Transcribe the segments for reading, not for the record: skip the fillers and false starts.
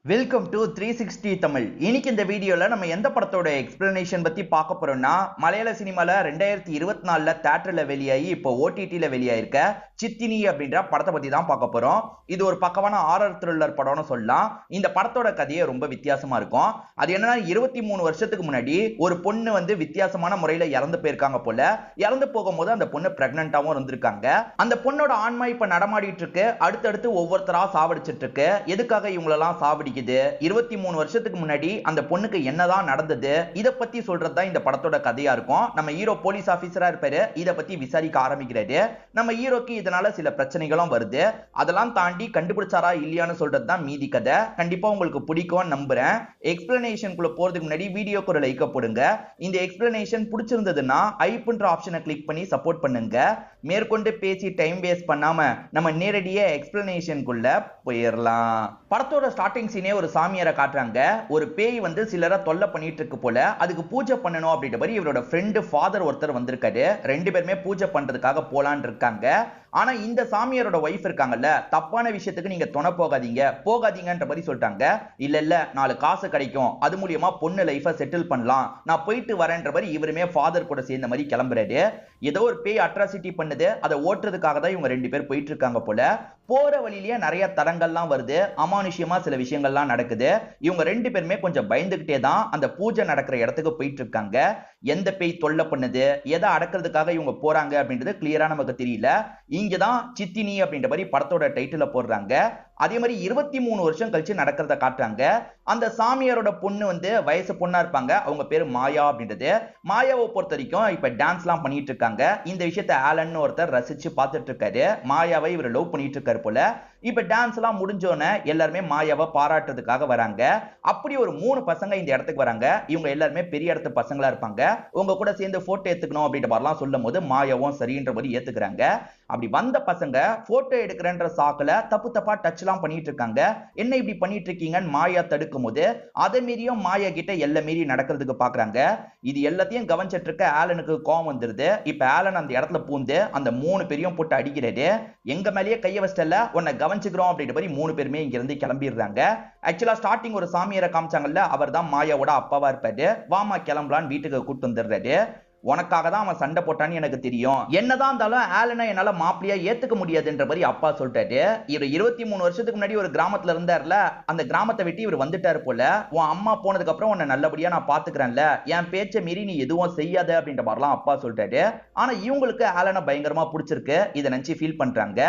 Welcome to 360 Tamil. இன்னைக்கு இந்த வீடியோல நம்ம எந்த படத்தோட எக்ஸ்பிளனேஷன் பத்தி பார்க்க போறோம்னா, மலையாள சினிமால 2024ல தியேட்டர்ல வெளியாகி இப்போ ஓடிடில வெளியாயிருக்க சித்தினி அப்படின்ற படத்தை பத்தி தான் பார்க்க போறோம். இது ஒரு பக்கமான ஹாரர் த்ரில்லர் படம்னு சொல்லலாம். இந்த படத்தோட கதையே ரொம்ப வித்தியாசமா இருக்கும். அது என்னன்னா 23 வருஷத்துக்கு முன்னாடி ஒரு பொண்ணு வந்து வித்தியாசமான முறையில இறந்து போயிருக்காங்க போல. இறந்து போகும்போது அந்த பொண்ணு பிரெக்னன்ட்டாவும் இருந்திருக்காங்க. அந்த பொண்ணோட ஆன்மா இப்ப நடமாடிட்டு இருக்கு. அடுத்தடுத்து ஒவ்வொருத்தரா சாவடிச்சிட்டு இருக்கு. எதுக்காக இவங்களெல்லாம் சாவடிக்குது, 23 வருஷத்துக்கு முன்னாடி அந்த பொண்ணுக்கு என்னதான் நடந்தது, இத பத்தி சொல்றதுதான் இந்த படத்தோட கதையா இருக்கும். நம்ம ஹீரோ போலீஸ் ஆபீசரா இருப்பாரு. இத பத்தி விசாரிக்க ஆரம்பிக்கிறாரு. நம்ம ஹீரோக்கு இதனால சில பிரச்சனைகளும் வருது. அதெல்லாம் தாண்டி கண்டுபிடிச்சாரா இல்லையான்னு சொல்றதுதான் மீதி கதை. கண்டிப்பா உங்களுக்கு பிடிக்கும் நம்புறேன். எக்ஸ்பிளனேஷனுக்குள்ள போறதுக்கு முன்னாடி வீடியோக்கு ஒரு லைக் போடுங்க. இந்த எக்ஸ்பிளனேஷன் பிடிச்சிருந்ததுன்னா ஐப்ன்ற ஆப்ஷனை கிளிக் பண்ணி சப்போர்ட் பண்ணுங்க. மேற்கொண்டு பேசி டைம் வேஸ்ட் பண்ணாம நம்ம நேரடியா எக்ஸ்பிளனேஷனுக்குள்ள போயிடலாம். படத்தோட ஸ்டார்டிங் சீனே ஒரு சாமியாரை காட்டுறாங்க. ஒரு பேய் வந்து சிலரை தொல்லை பண்ணிட்டு இருக்கு போல. அதுக்கு பூஜை பண்ணணும் அப்படின்ற மாதிரி இவரோட ஃப்ரெண்டு ஃபாதர் ஒருத்தர் வந்திருக்காரு. ரெண்டு பேருமே பூஜை பண்றதுக்காக போலான்னு இருக்காங்க. ஆனா இந்த சாமியாரோட வைஃப் இருக்காங்கல்ல, தப்பான விஷயத்துக்கு நீங்க துணை போகாதீங்கன்ற மாதிரி சொல்லிட்டாங்க. இல்ல 4 காசு கிடைக்கும், அது மூலியமா பொண்ணு லைஃபை செட்டில் பண்ணலாம், நான் போயிட்டு வரேன்ற மாதிரி இவருமே ஃபாதர் கூட சேர்ந்த மாதிரி கிளம்புறாரு. ஏதோ ஒரு பேய் அட்ராசிட்டி பண்ணுது, அதை ஓட்டுறதுக்காக தான் இவங்க ரெண்டு பேர் போயிட்டு இருக்காங்க போல. போற வழியிலேயே நிறைய தடங்கள்லாம் வருது, அமானுஷ்யமா சில விஷயங்கள்லாம் நடக்குது. இவங்க ரெண்டு பேருமே கொஞ்சம் பயந்துகிட்டே தான் அந்த பூஜை நடக்கிற இடத்துக்கு போயிட்டு இருக்காங்க. எந்த பேய் தொல்லை பண்ணுது, எதை அடக்கிறதுக்காக இவங்க போறாங்க அப்படின்றது கிளியரா நமக்கு தெரியல. இங்கதான் சித்தினி அப்படின்ற மாதிரி படத்தோட டைட்டில போடுறாங்க. அதே மாதிரி 23 வருஷம் கழிச்சு நடக்கிறத காட்டுறாங்க. அந்த சாமியாரோட பொண்ணு வந்து வயசு பொண்ணா இருப்பாங்க. அவங்க பேரு மாயா அப்படின்றது. மாயாவை பொறுத்த வரைக்கும் இப்ப டான்ஸ் எல்லாம் பண்ணிட்டு இருக்காங்க. இந்த விஷயத்தை ஆலன் ஒருத்தர் ரசிச்சு பார்த்துட்டு இருக்காரு. மாயாவை இவர் லவ் பண்ணிட்டு இருக்காரு போல. இப்ப டான்ஸ் எல்லாம் முடிஞ்சோன்னு எல்லாருமே மாயாவை பாராட்டுறதுக்காக வராங்க. அப்படி ஒரு 3 பசங்க இந்த இடத்துக்கு வராங்க. இவங்க எல்லாருமே பெரிய இடத்து பசங்களா இருப்பாங்க. உங்க கூட சேர்ந்து போட்டோ எடுத்துக்கணும் அப்படின்ற மாதிரிலாம் சொல்லும் போது மாயாவும் சரின்ற மாதிரி ஏத்துக்கிறாங்க. அப்படி வந்த பசங்க போட்டோ எடுக்கிறன்ற சாக்குல தப்பா டச் எல்லாம் பண்ணிட்டு இருக்காங்க. என்ன இப்படி பண்ணிட்டு இருக்கீங்கன்னு மாயா தடுக்கும் போது அதை மீறியும் மாயா கிட்ட எல்லை மீறி நடக்கிறதுக்கு பாக்குறாங்க. இது எல்லாத்தையும் கவனிச்சிட்டு இருக்க ஆலனுக்கு கோவம் வந்துருது. இப்ப ஆலன் அந்த இடத்துல பூந்து அந்த 3 பேரையும் போட்டு அடிக்கிறாரு. எங்க மேலேயே கைய வச்சிட்டல, உன்னை கவனிச்சுக்கிறோம் அப்படின்ற மாதிரி 3 பேருமே இங்க இருந்து கிளம்பிடுறாங்க. ஆக்சுவலா ஸ்டார்டிங் ஒரு சாமியாரை காமிச்சாங்கல்ல, அவர் தான் மாயாவோட அப்பாவா இருப்பாரு. வாமா கிளம்பலான்னு வீட்டுக்கு கூட்டு வந்துடுறாரு. உனக்காக தான் அவன் சண்டை போட்டான்னு எனக்கு தெரியும், என்னதான் இருந்தாலும் ஆலனை என்னால மாப்பிளையா ஏத்துக்க முடியாதுன்ற மாதிரி அப்பா சொல்லிட்டாரு. இவர் 23 வருஷத்துக்கு முன்னாடி ஒரு கிராமத்துல இருந்தார்ல, அந்த கிராமத்தை விட்டு இவர் வந்துட்டாரு போல. உன் அம்மா போனதுக்கு அப்புறம் உன்னை நல்லபடியா நான் பாத்துக்கிறேன்ல, என் பேச்சை மீறி நீ எதுவும் செய்யாத அப்படின்ற மாதிரிலாம் அப்பா சொல்லிட்டாரு. ஆனா இவங்களுக்கு ஆலனை பயங்கரமா பிடிச்சிருக்கு. இதை நினைச்சு ஃபீல் பண்றாங்க.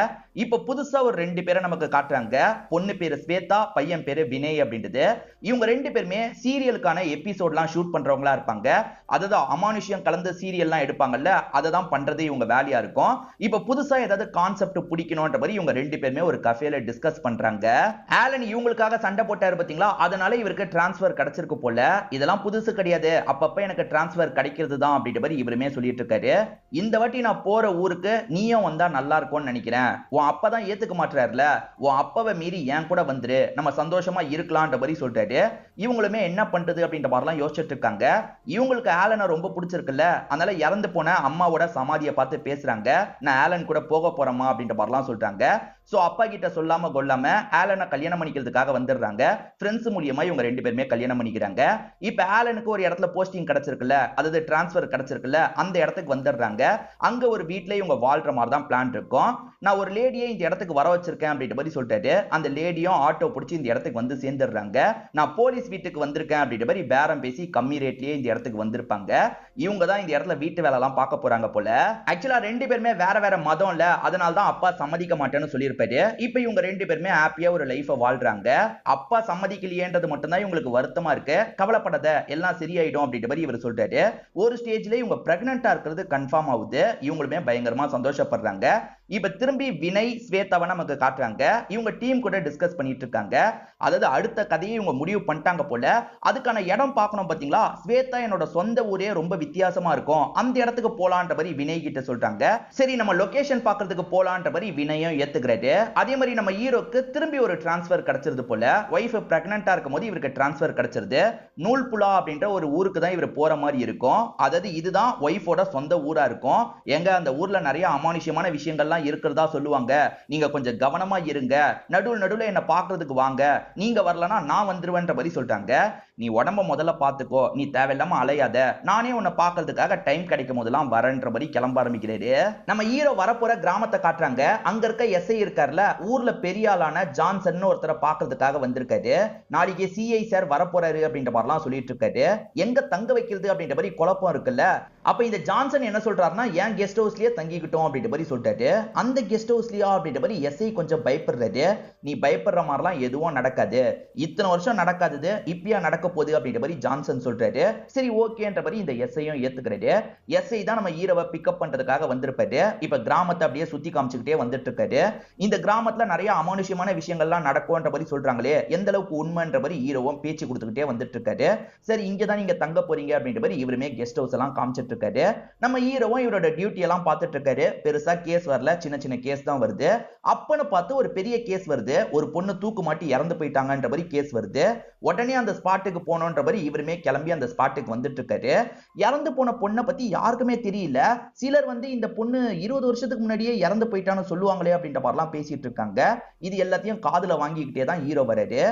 இப்ப புதுசா ஒரு 2 பேரை நமக்கு காட்டுறாங்க. பொண்ணு பேரு ஸ்வேதா, பையன் பேரு வினய் அப்படின்றது. இவங்க 2 பேருமே சீரியலுக்கான எபிசோட்லாம் ஷூட் பண்றவங்களா இருப்பாங்க. அதுதான் அமானுஷ்யம் கலந்த சீரியல்லாம் எடுப்பாங்கல்ல, அதை தான் பண்றது இவங்க வேலையா இருக்கும். இப்ப புதுசா ஏதாவது கான்செப்ட் பிடிக்கணும்ன்ற மாதிரி இவங்க 2 பேருமே ஒரு கஃபேல டிஸ்கஸ் பண்றாங்க. ஆலன் இவங்களுக்காக சண்டை போட்டாரு பாத்தீங்களா, அதனால இவருக்கு டிரான்ஸ்பர் கிடைச்சிருக்கு போல. இதெல்லாம் புதுசு கிடையாது, அப்பப்ப எனக்கு டிரான்ஸ்பர் கிடைக்கிறது தான் அப்படின்ற மாதிரி இவருமே சொல்லிட்டு இருக்காரு. இந்த வாட்டி நான் போற ஊருக்கு நீயும் வந்தா நல்லா இருக்கும்னு நினைக்கிறேன். உன் அப்பதான் ஏத்துக்க மாட்டாருல, உன் அப்பாவை மீறி என் கூட வந்துரு, நம்ம சந்தோஷமா இருக்கலாம்ன்ற மாதிரி சொல்லிட்டாரு. இவங்களுமே என்ன பண்றது அப்படின்ற மாதிரிலாம் யோசிச்சுட்டு இருக்காங்க. இவங்களுக்கு ஆலனை ரொம்ப பிடிச்சிருக்குல்ல, அதனால இறந்து போன அம்மாவோட சமாதியை பார்த்து பேசுறாங்க. நான் ஆலன் கூட போக போறேமா அப்படின்ற மாதிரிலாம் சொல்றாங்க. சோ அப்பா கிட்ட சொல்லாம கொள்ளாம ஆலனை கல்யாணம் பண்ணிக்கிறதுக்காக வந்துடுறாங்க. ஃப்ரெண்ட்ஸ் மூலியமா இவங்க 2 பேருமே கல்யாணம் பண்ணிக்கிறாங்க. இப்ப ஆலனுக்கு ஒரு இடத்துல போஸ்டிங் கிடைச்சிருக்குல்ல, அதாவது டிரான்ஸ்பர் கிடைச்சிருக்குல்ல, அந்த இடத்துக்கு வந்துடுறாங்க. அங்க ஒரு வீட்ல இவங்க வாழ்ற மாதிரி தான் பிளான் இருக்கும். நான் ஒரு லேடியை இந்த இடத்துக்கு வர வச்சிருக்கேன் அப்படின்ற மாதிரி சொல்லிட்டாரு. அந்த லேடியும் ஆட்டோ பிடிச்சி இந்த இடத்துக்கு வந்து சேர்ந்துடுறாங்க. நான் போலீஸ் வீட்டுக்கு வந்திருக்கேன் அப்படின்ற மாதிரி பேரம் பேசி கம்மி ரேட்லயே இந்த இடத்துக்கு வந்திருப்பாங்க. இவங்க தான் இந்த இடத்துல வீட்டு வேலை எல்லாம் பார்க்க போறாங்க போல. ஆக்சுவலா 2 பேருமே வேற மதம் இல்ல, அதனால தான் அப்பா சம்மதிக்க மாட்டேன்னு சொல்லியிருப்பாரு. இப்ப இவங்க 2 பேருமே ஹாப்பியா ஒரு லைஃபை வாழ்றாங்க. அப்பா சம்மதிக்கலையேன்றது மட்டும் தான் இவங்களுக்கு வருத்தமா இருக்கு. கவலைப்படாத, எல்லாம் சரியாயிடும் அப்படின்ற மாதிரி இவர் சொல்றாரு. ஒரு ஸ்டேஜ்ல இவங்க பிரெக்னன்ட்டா இருக்கிறது கன்ஃபார்ம் ஆகுது. இவங்களுமே பயங்கரமா சந்தோஷப்படுறாங்க. இப்ப திரும்பி வினய் ஸ்வேதாவை நமக்கு காட்டுறாங்க. இவங்க டீம் கூட டிஸ்கஸ் பண்ணிட்டு இருக்காங்க. அதாவது அடுத்த கதையை இவங்க முடிவு பண்ணிட்டாங்க போல. அதுக்கான இடம் பார்க்கணும் பாத்தீங்களா, ஸ்வேதா என்னோட சொந்த ஊரே ரொம்ப வித்தியாசமா இருக்கும், அந்த இடத்துக்கு போலான்ற மாதிரி வினய் கிட்ட சொல்றாங்க. சரி நம்ம லொகேஷன் பார்க்கிறதுக்கு போலான்ற மாதிரி வினயும் ஏத்துக்கிறாரு. அதே மாதிரி நம்ம ஹீரோக்கு திரும்பி ஒரு டிரான்ஸ்பர் கிடைச்சிருது போல. வைஃப் பிரெக்னன்ட்டா இருக்கும்போது இவருக்கு டிரான்ஸ்பர் கிடைச்சிருது. நூல்புலா அப்படின்ற ஒரு ஊருக்கு தான் இவர் போற மாதிரி இருக்கும். அதாவது இதுதான் வைஃபோட சொந்த ஊரா இருக்கும். எங்க அந்த ஊர்ல நிறைய அமானுஷ்யமான விஷயங்கள்லாம் எல்லாம் இருக்கிறதா சொல்லுவாங்க, நீங்க கொஞ்சம் கவனமா இருங்க, நடுவுல என்ன பாக்குறதுக்கு வாங்க, நீங்க வரலனா நான் வந்துருவேன்ற மாதிரி சொல்றாங்க. நீ உடம்ப முதல்ல பாத்துக்கோ, நீ தேவையில்லாம அலையாத, நானே உன்னை பாக்குறதுக்காக டைம் கிடைக்கும் போதெல்லாம் வரேன்ற மாதிரி கிளம்ப ஆரம்பிக்கிறாரு. நம்ம ஹீரோ வரப்போற கிராமத்தை காட்டுறாங்க. அங்க இருக்க எஸ்ஐ இருக்கார்ல, ஊர்ல பெரிய ஆளான ஜான்சன் ஒருத்தரை பாக்குறதுக்காக வந்திருக்காரு. நாளைக்கு சிஐ சார் வரப்போறாரு அப்படின்ற மாதிரிலாம் சொல்லிட்டு இருக்காரு. எங்க தங்க வைக்கிறது அப்படின்ற மாதிரி குழப்பம் இருக்குல்ல. அப்ப இந்த ஜான்சன் என்ன சொல்றாருன்னா, ஏன் கெஸ்ட் ஹவுஸ்லயே தங்கிக்கிட்டோம் அப்படின்ற மாதிரி சொல்லிட்டாரு. அந்த கெஸ்ட் ஹவுஸ்லயா அப்படின்ற மாதிரி எஸ்ஐ கொஞ்சம் பயப்படுறாரு. நீ பயப்படுற மாதிரிலாம் எதுவும் நடக்காது, இத்தனை வருஷம் நடக்காதது இப்பயா நடக்க போகுது அப்படின்ற மாதிரி ஜான்சன் சொல்றாரு. சரி ஓகேன்ற மாதிரி இந்த எஸ்ஐயும் ஏத்துக்கிறாரு. எஸ்ஐ தான் நம்ம ஹீரோவை பிக்கப் பண்றதுக்காக வந்திருப்பாரு. இப்ப கிராமத்தை அப்படியே சுத்தி காமிச்சுக்கிட்டே வந்துட்டு இருக்காரு. இந்த கிராமத்துல நிறைய அமானுஷ்யமான விஷயங்கள்லாம் நடக்கும்ன்ற மாதிரி சொல்றாங்களே, எந்த அளவுக்கு உண்மைன்ற மாதிரி ஹீரோவும் பேச்சு கொடுத்துக்கிட்டே வந்துட்டு இருக்காரு. சரி இங்கதான் நீங்க தங்க போறீங்க அப்படின்ற மாதிரி இவருமே கெஸ்ட் ஹவுஸ் எல்லாம் காமிச்சிட்டு இருக்காரு. நம்ம ஹீரோவும் இவரோட டியூட்டி எல்லாம் பார்த்துட்டு இருக்காரு. பெருசா கேஸ் வரல, சின்ன சின்ன கேஸ் தான் வருது. அப்பன்னு பார்த்து ஒரு பெரிய கேஸ் வருது. ஒரு பொண்ணு தூக்கு மாட்டி இறந்து போயிட்டாங்கன்ற மாதிரி கேஸ் வருது. உடனே அந்த ஸ்பாட்டுக்கு போனோன்ற மாதிரி இவருமே கிளம்பி அந்த ஸ்பாட்டுக்கு வந்துட்டு இருக்காரு. இறந்து போன பொண்ணை பத்தி யாருக்குமே தெரியல. சிலர் வந்து இந்த பொண்ணு 20 வருஷத்துக்கு முன்னாடியே இறந்து போயிட்டான்னு சொல்லுவாங்களே அப்படின்ற மாதிரிலாம் பேசிட்டு இருக்காங்க. இது எல்லாத்தையும் காதுல வாங்கிக்கிட்டே தான் ஹீரோ வராரு.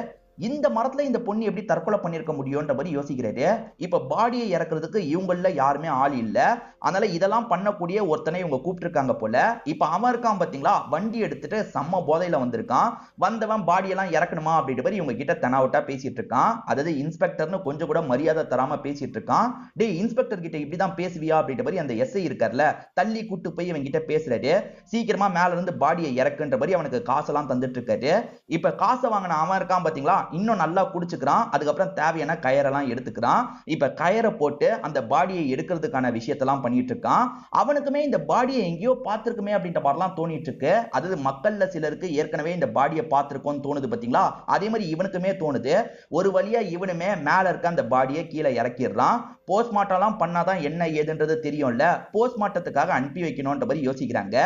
இந்த மரத்துல இந்த பொண்ணு எப்படி தற்கொலை பண்ணிருக்க முடியும்ன்ற மாதிரி யோசிக்கிறாரு. இப்ப பாடியை இறக்குறதுக்கு இவங்கள யாருமே ஆள் இல்ல. அதனால இதெல்லாம் பண்ணக்கூடிய ஒருத்தனை இவங்க கூப்பிட்டு இருக்காங்க போல. இப்ப அவன் இருக்கான் பாத்தீங்களா, வண்டி எடுத்துட்டு செம்ம போதையில வந்திருக்கான். வந்தவன் பாடியெல்லாம் இறக்கணுமா அப்படின்ற மாதிரி இவங்க கிட்ட தெனாவட்டா பேசிட்டு இருக்கான். அதாவது இன்ஸ்பெக்டர்னு கொஞ்சம் கூட மரியாதை தராம பேசிட்டு இருக்கான். டே இன்ஸ்பெக்டர் கிட்ட இப்படிதான் பேசுவியா அப்படின்ற மாதிரி அந்த எஸ்ஐ இருக்கார்ல, தள்ளி கூட்டு போய் இவங்க கிட்ட பேசுறாரு. சீக்கிரமா மேல இருந்து பாடியை இறக்குன்ற மாதிரி அவனுக்கு காசெல்லாம் தந்துட்டு இருக்காரு. இப்ப காசை வாங்கின அவன் இருக்கான் பாத்தீங்களா, இன்னும் நல்லா குடிச்சுக்கிறான். அதுக்கப்புறம் தேவையான கயரெல்லாம் எடுத்துக்கிறான். இப்ப கயரை போட்டு அந்த பாடியை எடுக்கிறதுக்கான விஷயத்தெல்லாம் பண்ணிட்டு இருக்கான். அவனுக்குமே இந்த பாடியை எங்கேயோ பார்த்திருக்குமே அப்படின்ற மாதிரிலாம் தோணிட்டு இருக்கு. அதாவது மக்கள்ல சிலருக்கு ஏற்கனவே இந்த பாடியை பார்த்திருக்கோம்னு தோணுது பாத்தீங்களா, அதே மாதிரி இவனுக்குமே தோணுது. ஒரு வழியா இவனுமே மேல இருக்க அந்த பாடியை கீழே இறக்கிடுறான். போஸ்ட்மார்ட்டம் எல்லாம் பண்ணாதான் என்ன ஏதுன்றது தெரியும்ல, போஸ்ட்மார்ட்டத்துக்காக அனுப்பி வைக்கணும்ன்ற மாதிரி யோசிக்கிறாங்க.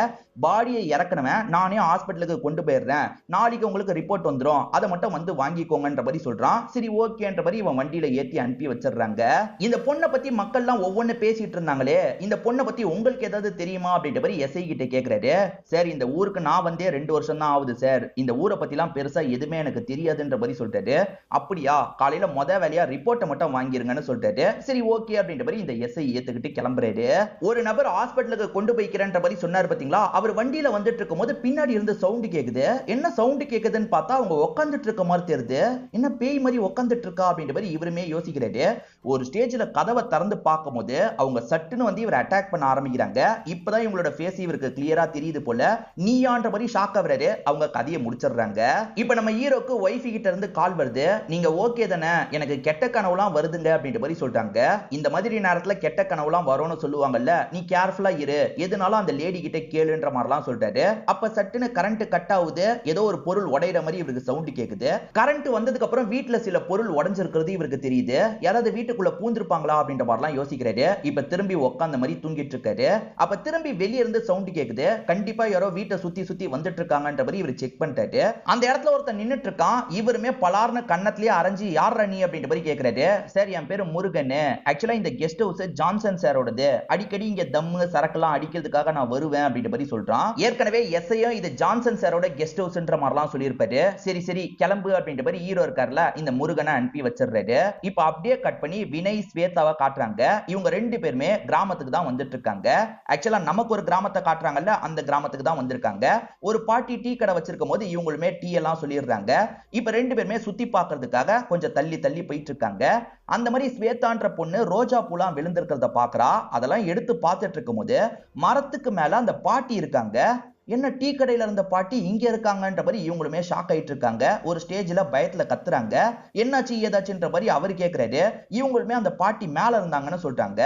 பாடியை இறக்கணுவன் நானே ஹாஸ்பிட்டலுக்கு கொண்டு போயிடுறேன், நாளைக்கு உங்களுக்கு ரிப்போர்ட் வந்துடும், அதை மட்டும் வந்து வாங்கிக்கோங்கன்ற மாதிரி சொல்றான். சரி ஓகேன்ற மாதிரி இவன் வண்டியில ஏத்தி அனுப்பி வச்சிடுறாங்க. இந்த பொண்ணை பத்தி மக்கள்லாம் ஒவ்வொன்னு பேசிட்டு இருந்தாங்களே, இந்த பொண்ணை பத்தி உங்களுக்கு ஏதாவது தெரியுமா அப்படின்ற மாதிரி எஸ்ஐ கிட்ட கேக்குறாரு. சார் இந்த ஊருக்கு நான் வந்தே 2 வருஷம் தான் ஆகுது சார், இந்த ஊரை பத்தி எல்லாம் பெருசா எதுவுமே எனக்கு தெரியாதுன்ற மாதிரி சொல்றாரு. அப்படியா, காலையில வேலையா ரிப்போர்ட்டை மட்டும் வாங்கிருங்கன்னு சொல்றாரு. சரி ஓகே அப்படின்ற மாதிரி இந்த எஸ்ஐ ஏத்துக்கிட்டு கிளம்புறாரு. ஒரு நபர் ஹாஸ்பிட்டலுக்கு கொண்டு போய்க்கிறேன்ற மாதிரி சொன்னார் பாத்தீங்களா, அவர் வண்டியில வந்துட்டு இருக்கும்போது பின்னாடி இருந்து சவுண்ட் கேக்குது. என்ன சவுண்ட் கேக்குதுன்னு பார்த்தா அவங்க உட்காந்துட்டு இருக்க மாதிரி தெரியுது. என்ன பேய் மாதிரி உட்காந்துட்டு இருக்கா அப்படின்ற மாதிரி இவருமே யோசிக்கிறாரு. ஒரு ஸ்டேஜ்ல கதவை திறந்து பார்க்கும்போது அவங்க சட்டுன்னு வந்து இவரை அட்டாக் பண்ண ஆரம்பிக்கிறாங்க. இப்பதான் இவங்களோட ஃபேஸ் இவருக்கு கிளியரா தெரியுது போல. நீயான்ற மாதிரி ஷாக் ஆகுறாரு. அவங்க கதையை முடிச்சிடுறாங்க. இப்ப நம்ம ஹீரோக்கு ஒய்ஃப் கிட்ட இருந்து கால் வருது. நீங்க ஓகே தானே, எனக்கு கெட்ட கனவுலாம் வருதுங்க அப்படின்ற மாதிரி சொல்றாங்க. இந்த மாதிரி நேரத்துல கெட்ட கனவுலாம் வரும்னு சொல்லுவாங்கல்ல, நீ கேர்ஃபுல்லா இரு, எதுனாலும் அந்த லேடி கிட்ட கேளுன்ற மாதிரிலாம் சொல்றாரு. அப்ப சட்டுன்னு கரண்ட் கட் ஆகுது. ஏதோ ஒரு பொருள் உடையிற மாதிரி இவருக்கு சவுண்ட் கேக்குது. கரண்ட் வந்ததுக்கு அப்புறம் வீட்டுல சில பொருள் உடைஞ்சிருக்கிறது இவருக்கு தெரியுது. யாராவது வீட்டுக்குள்ள பூந்திருப்பாங்களா அப்படின்ற மாதிரிலாம் யோசிக்கிறாரு. இப்ப திரும்பி உட்கார்ந்த மாதிரி தூங்கிட்டு இருக்காரு. அப்ப திரும்பி வெளிய இருந்து சவுண்ட் கேக்குது. கண்டிப்பா யாரோ வீட்டை சுத்தி சுத்தி வந்துட்டு இருக்காங்கன்ற மாதிரி இவர் செக் பண்ணிட்டாரு. அந்த இடத்துல ஒருத்தன் நின்னுட்டு இருக்கான். இவருமே பலார்னு கண்ணத்திலேயே அரைஞ்சி யார் நீ அப்படின்ற மாதிரி கேக்குறாரு. சார் என் பேரு முருகன், ஆக்சுவலா இந்த கெஸ்ட் ஹவுஸ் ஜான்சன் சாரோடது, அடிக்கடி இங்க தம்மு சரக்குலாம் அடிக்கிறதுக்காக நான் வருவேன் அப்படின்ற மாதிரி சொல்றான். ஏற்கனவே எஸ்ஐயும் இது ஜான்சன் சாரோட கெஸ்ட் ஹவுஸ்ன்ற மாதிரிலாம் சொல்லியிருப்பாரு. சரி சரி கிளம்பு அப்படின்ற மாதிரி ஹீரோ இருக்கார்ல இந்த முருகனை அனுப்பி வச்சிடுறாரு. இப்ப அப்படியே கட் பண்ணி வினய் ஸ்வேதாவை காட்டுறாங்க. இவங்க 2 பேருமே கிராமத்துக்கு தான் வந்துட்டு இருக்காங்க. ஆக்சுவலா நமக்கு ஒரு கிராமத்தை காட்டுறாங்கல்ல, அந்த கிராமத்துக்கு தான் வந்திருக்காங்க. ஒரு பாட்டி டீ கடை வச்சிருக்கும் போது இவங்களுமே டீ எல்லாம் சொல்லிடுறாங்க. இப்ப 2 பேருமே சுத்தி பார்க்கிறதுக்காக கொஞ்சம் தள்ளி தள்ளி போயிட்டு இருக்காங்க. அந்த மாதிரி ஸ்வேதான்ற பொண்ணு ரோஜா பூலாம் விழுந்திருக்கிறத பாக்குறா. அதெல்லாம் எடுத்து பார்த்துட்டு இருக்கும் போது மரத்துக்கு மேல அந்த பாட்டி இருக்காங்க. என்ன டீ கடையில இருந்த பாட்டி இங்க இருக்காங்கன்ற மாதிரி இவங்களுமே ஷாக் ஆயிட்டு இருக்காங்க. ஒரு ஸ்டேஜ்ல பயத்துல கத்துறாங்க. என்னாச்சு ஏதாச்சுன்ற மாதிரி அவர் கேக்குறாரு. இவங்களுமே அந்த பாட்டி மேல இருந்தாங்கன்னு சொல்றாங்க.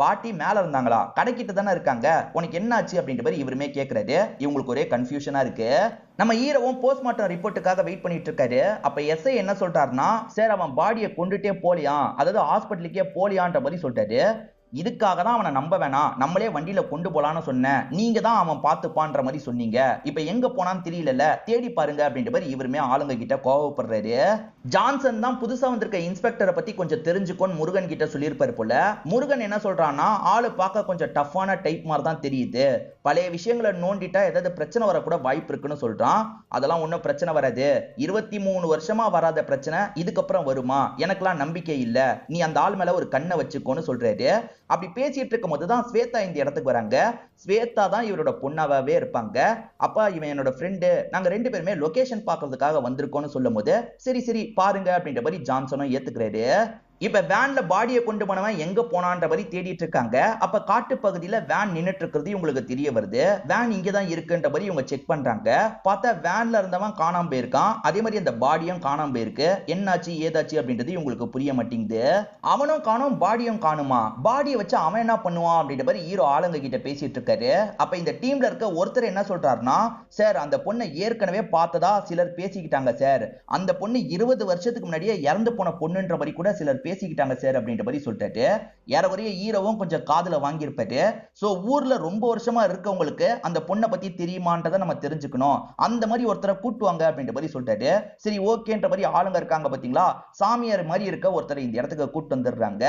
பாட்டி மேல இருந்தாங்களா, கடைக்கிட்ட தானே இருக்காங்க, உனக்கு என்னாச்சு அப்படின்ற மாதிரி இவருமே கேக்குறாரு. இவங்களுக்கு ஒரே கன்ஃபியூஷனா இருக்கு. நம்ம ஹீரோவும் போஸ்ட்மார்ட்டம் ரிப்போர்ட்டுக்காக வெயிட் பண்ணிட்டு இருக்காரு. அப்ப எஸ்ஐ என்ன சொல்றாருன்னா, சார் அவன் பாடியை கொண்டுட்டே போலியாம், அதாவது ஹாஸ்பிட்டலுக்கே போலியான்ற மாதிரி சொல்றாரு. இதுக்காக தான் அவனை நம்ப வேணாம், நம்மளே வண்டியில கொண்டு போலான்னு சொன்னேன், நீங்க தான் அவன் பார்த்துப்பான்ற மாதிரி சொன்னீங்க, இப்ப எங்க போனான்னு தெரியல, தேடி பாருங்க அப்படின்ற மாதிரி இவருமே ஆளுங்க கிட்ட கோவப்படுறாரு. ஜான்சன் தான் புதுசா வந்திருக்க இன்ஸ்பெக்டரை பத்தி கொஞ்சம் தெரிஞ்சுக்கோன்னு முருகன் கிட்ட சொல்லியிருப்பாரு போல. முருகன் என்ன சொல்றான்னா, ஆளு பார்க்க கொஞ்சம் டஃப்பான டைப் மாதிரி தான் தெரியுது, பழைய விஷயங்களை நோண்டிட்டா ஏதாவது பிரச்சனை வரக்கூட வாய்ப்பு இருக்குன்னு சொல்றான். அதெல்லாம் ஒன்றும் பிரச்சனை வராது, 23 வருஷமா வராத பிரச்சனை இதுக்கப்புறம் வருமா, எனக்கெல்லாம் நம்பிக்கை இல்ல, நீ அந்த ஆள் மேல ஒரு கண்ணை வச்சுக்கோன்னு சொல்றாரு. அப்படி பேசிட்டு இருக்கும் போதுதான் ஸ்வேதா இந்த இடத்துக்கு வராங்க. ஸ்வேதா தான் இவரோட பொண்ணாவே இருப்பாங்க. அப்பா இவன் என்னோட ஃப்ரெண்டு, நாங்க 2 பேருமே லொகேஷன் பார்க்கறதுக்காக வந்திருக்கோம்னு சொல்லும் போது சரி சரி பாருங்க அப்படின்ற மாதிரி ஜான்சனும் ஏத்துக்கிறாரு. இப்ப வேன்ல பாடியை கொண்டு போனவன் எங்க போனான்ற மாதிரி தேடிட்டு இருக்காங்க. அப்ப காட்டு பகுதியில வேன் நின்னுட்டு இருக்கிறது இவங்களுக்கு தெரிய வருது. வேன் இங்கதான் இருக்குன்ற மாதிரி இவங்க செக் பண்றாங்க. பார்த்தா வேன்ல இருந்தவன் காணாம போயிருக்கான், அதே மாதிரி அந்த பாடியும் காணாம போயிருக்கு. என்னாச்சு ஏதாச்சு அப்படின்றது இவங்களுக்கு புரிய மாட்டேங்குது. அவனும் காணும் பாடியும் காணுமா, பாடியை வச்சு அவன் என்ன பண்ணுவான் அப்படின்ற மாதிரி ஹீரோ ஆளுங்க கிட்ட பேசிட்டு இருக்காரு. அப்ப இந்த டீம்ல இருக்க ஒருத்தர் என்ன சொல்றாருன்னா, சார் அந்த பொண்ணை ஏற்கனவே பார்த்ததா சிலர் பேசிக்கிட்டாங்க சார், அந்த பொண்ணு 20 வருஷத்துக்கு முன்னாடியே இறந்து போன பொண்ணுன்ற மாதிரி கூட சிலர் பேசிக்கிட்டாங்க சார் அப்படின்ற மாதிரி சொல்லிட்டாரு. ஏறக்குறைய ஹீரோவும் கொஞ்சம் காதுல வாங்கியிருப்பாரு. சோ ஊர்ல ரொம்ப வருஷமா இருக்கவங்களுக்கு அந்த பொண்ணை பத்தி தெரியுமான்றதை நம்ம தெரிஞ்சுக்கணும், அந்த மாதிரி ஒருத்தரை கூட்டுவாங்க அப்படின்ற மாதிரி சொல்லிட்டாரு. சரி ஓகேன்ற மாதிரி ஆளுங்க இருக்காங்க பாத்தீங்களா, சாமியார் மாதிரி இருக்க ஒருத்தரை இந்த இடத்துக்கு கூட்டு வந்துடுறாங்க.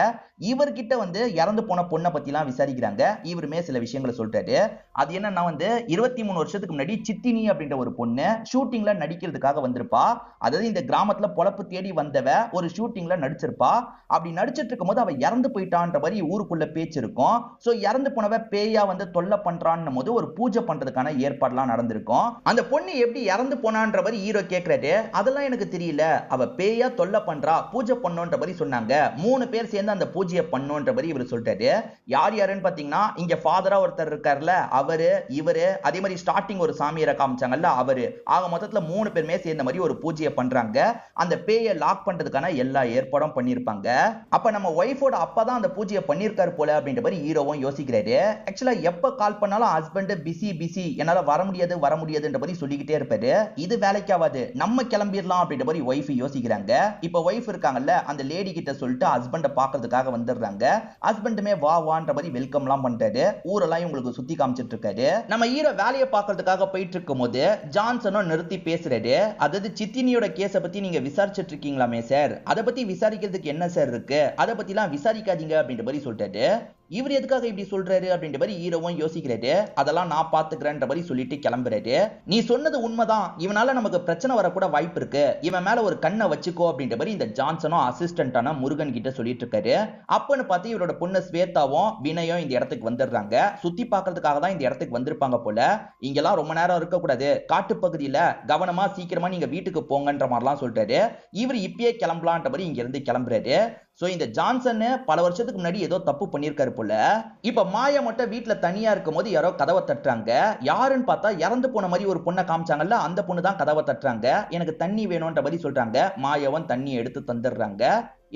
இவர்கிட்ட வந்து இறந்து போன பொண்ணை பத்தி எல்லாம் விசாரிக்கிறாங்க. இவருமே சில விஷயங்களை சொல்லிட்டாரு. அது என்னன்னா வந்து 23 வருஷத்துக்கு முன்னாடி சித்தினி அப்படின்ற ஒரு பொண்ணு ஷூட்டிங்ல நடிக்கிறதுக்காக வந்திருப்பா. அதாவது இந்த கிராமத்துல பொழப்பு தேடி வந்தவ ஒரு ஷூட்டிங்ல நடிச்சிருப்பா. அப்படி நடிச்சிட்டு இருக்கும் போது அவ இறந்து போயிட்டான்ற மாதிரி ஊருக்குள்ள பேச்சு இருக்கும். சோ இறந்து போனவ பேயா வந்து தொல்லை பண்றான்னு போது ஒரு பூஜை பண்றதுக்கான ஏற்பாடுலாம் நடந்திருக்கும். அந்த பொண்ணு எப்படி இறந்து போனான்ற மாதிரி ஹீரோ கேக்குறாரு. அதெல்லாம் எனக்கு தெரியல, அவ பேயா தொல்லை பண்றா, பூஜை பண்ணோன்ற மாதிரி சொன்னாங்க, 3 பேர் சேர்ந்து அந்த பூஜையை பண்ணோன்ற மாதிரி இவர் சொல்லிட்டாரு. யார் யாருன்னு பாத்தீங்கன்னா, இங்க ஃபாதரா ஒருத்தர் இருக்காருல்ல அவரு, இவரு, அதே மாதிரி ஸ்டார்டிங் ஒரு சாமியாரை காமிச்சாங்கல்ல அவரு, ஆக மொத்தத்துல 3 பேருமே சேர்ந்த மாதிரி ஒரு பூஜையை பண்றாங்க. அந்த பேயை லாக் பண்றதுக்கான எல்லா ஏற்பாடும் பண்ணிருப்பாங்க. அப்ப நம்ம ஒய்ஃபோட அப்பா தான் அந்த பூஜையை பண்ணிருக்காரு போல அப்படின்ற மாதிரி ஹீரோவும் யோசிக்கிறாரு. ஆக்சுவலா எப்ப கால் பண்ணாலும் ஹஸ்பண்ட் பிசி என்னால வர முடியாதுன்ற மாதிரி சொல்லிக்கிட்டே இருப்பாரு. இது வேலைக்காவது, நம்ம கிளம்பிடலாம் அப்படின்ற மாதிரி ஒய்ஃப் யோசிக்கிறாங்க. இப்ப ஒய்ஃப் இருக்காங்கல்ல அந்த லேடி கிட்ட சொல்லிட்டு ஹஸ்பண்ட பாக்குறதுக்காக வந்துடுறாங்க. ஹஸ்பண்டுமே வான்ற மாதிரி வெல்கம் எல்லாம் பண்றாரு. ஊரெல்லாம் இவங்களுக்கு சுத்தி காமிச்சிட்டு இருக்காரு. நம்ம ஹீரோ வேலையை பாக்குறதுக்காக போயிட்டு இருக்கும் போது ஜான்சனும் நிறுத்தி பேசுறாரு. அதாவது சித்தினியோட கேஸ பத்தி நீங்க விசாரிச்சுட்டு இருக்கீங்களாமே சார், அதை பத்தி விசாரிக்கிறதுக்கு என்ன சார் இருக்கு, அதை பத்திலாம் விசாரிக்காதீங்க அப்படின்ற மாதிரி சொல்லிட்டாரு. இவர் எதுக்காக இப்படி சொல்றாரு அப்படின்ற மாதிரி ஹீரோவும் யோசிக்கிறாரு. அதெல்லாம் நான் பாத்துக்கிறேன்ற மாதிரி சொல்லிட்டு கிளம்புறாரு. நீ சொன்னது உண்மைதான், இவனால நமக்கு பிரச்சனை வரக்கூட வாய்ப்பு இருக்கு, இவன் மேல ஒரு கண்ணை வச்சுக்கோ அப்படின்ற மாதிரி இந்த ஜான்சனும் அசிஸ்டன்டான முருகன் கிட்ட சொல்லிட்டு இருக்காரு. அப்பன்னு பார்த்து இவரோட பொண்ணு ஸ்வேதாவும் வினயும் இந்த இடத்துக்கு வந்துடுறாங்க. சுத்தி பார்க்கறதுக்காக தான் இந்த இடத்துக்கு வந்திருப்பாங்க போல. இங்கெல்லாம் ரொம்ப நேரம் இருக்கக்கூடாது, காட்டுப்பகுதியில கவனமா சீக்கிரமா நீங்க வீட்டுக்கு போங்கன்ற மாதிரிலாம் சொல்லிட்டாரு. இவர் இப்பயே கிளம்பலான்ற மாதிரி இங்க இருந்து கிளம்புறாரு. சோ இந்த ஜான்சன் பல வருஷத்துக்கு முன்னாடி ஏதோ தப்பு பண்ணிருக்காரு போல. இப்ப மாயா மட்டும் வீட்டுல தனியா இருக்கும் போது யாரோ கதவை தட்டுறாங்க. யாருன்னு பார்த்தா இறந்து போன மாதிரி ஒரு பொண்ணை காமிச்சாங்கல்ல அந்த பொண்ணு தான் கதவை தட்டுறாங்க. எனக்கு தண்ணி வேணும்ன்ற மாதிரி சொல்றாங்க. மாயாவும் தண்ணி எடுத்து தந்துடுறாங்க.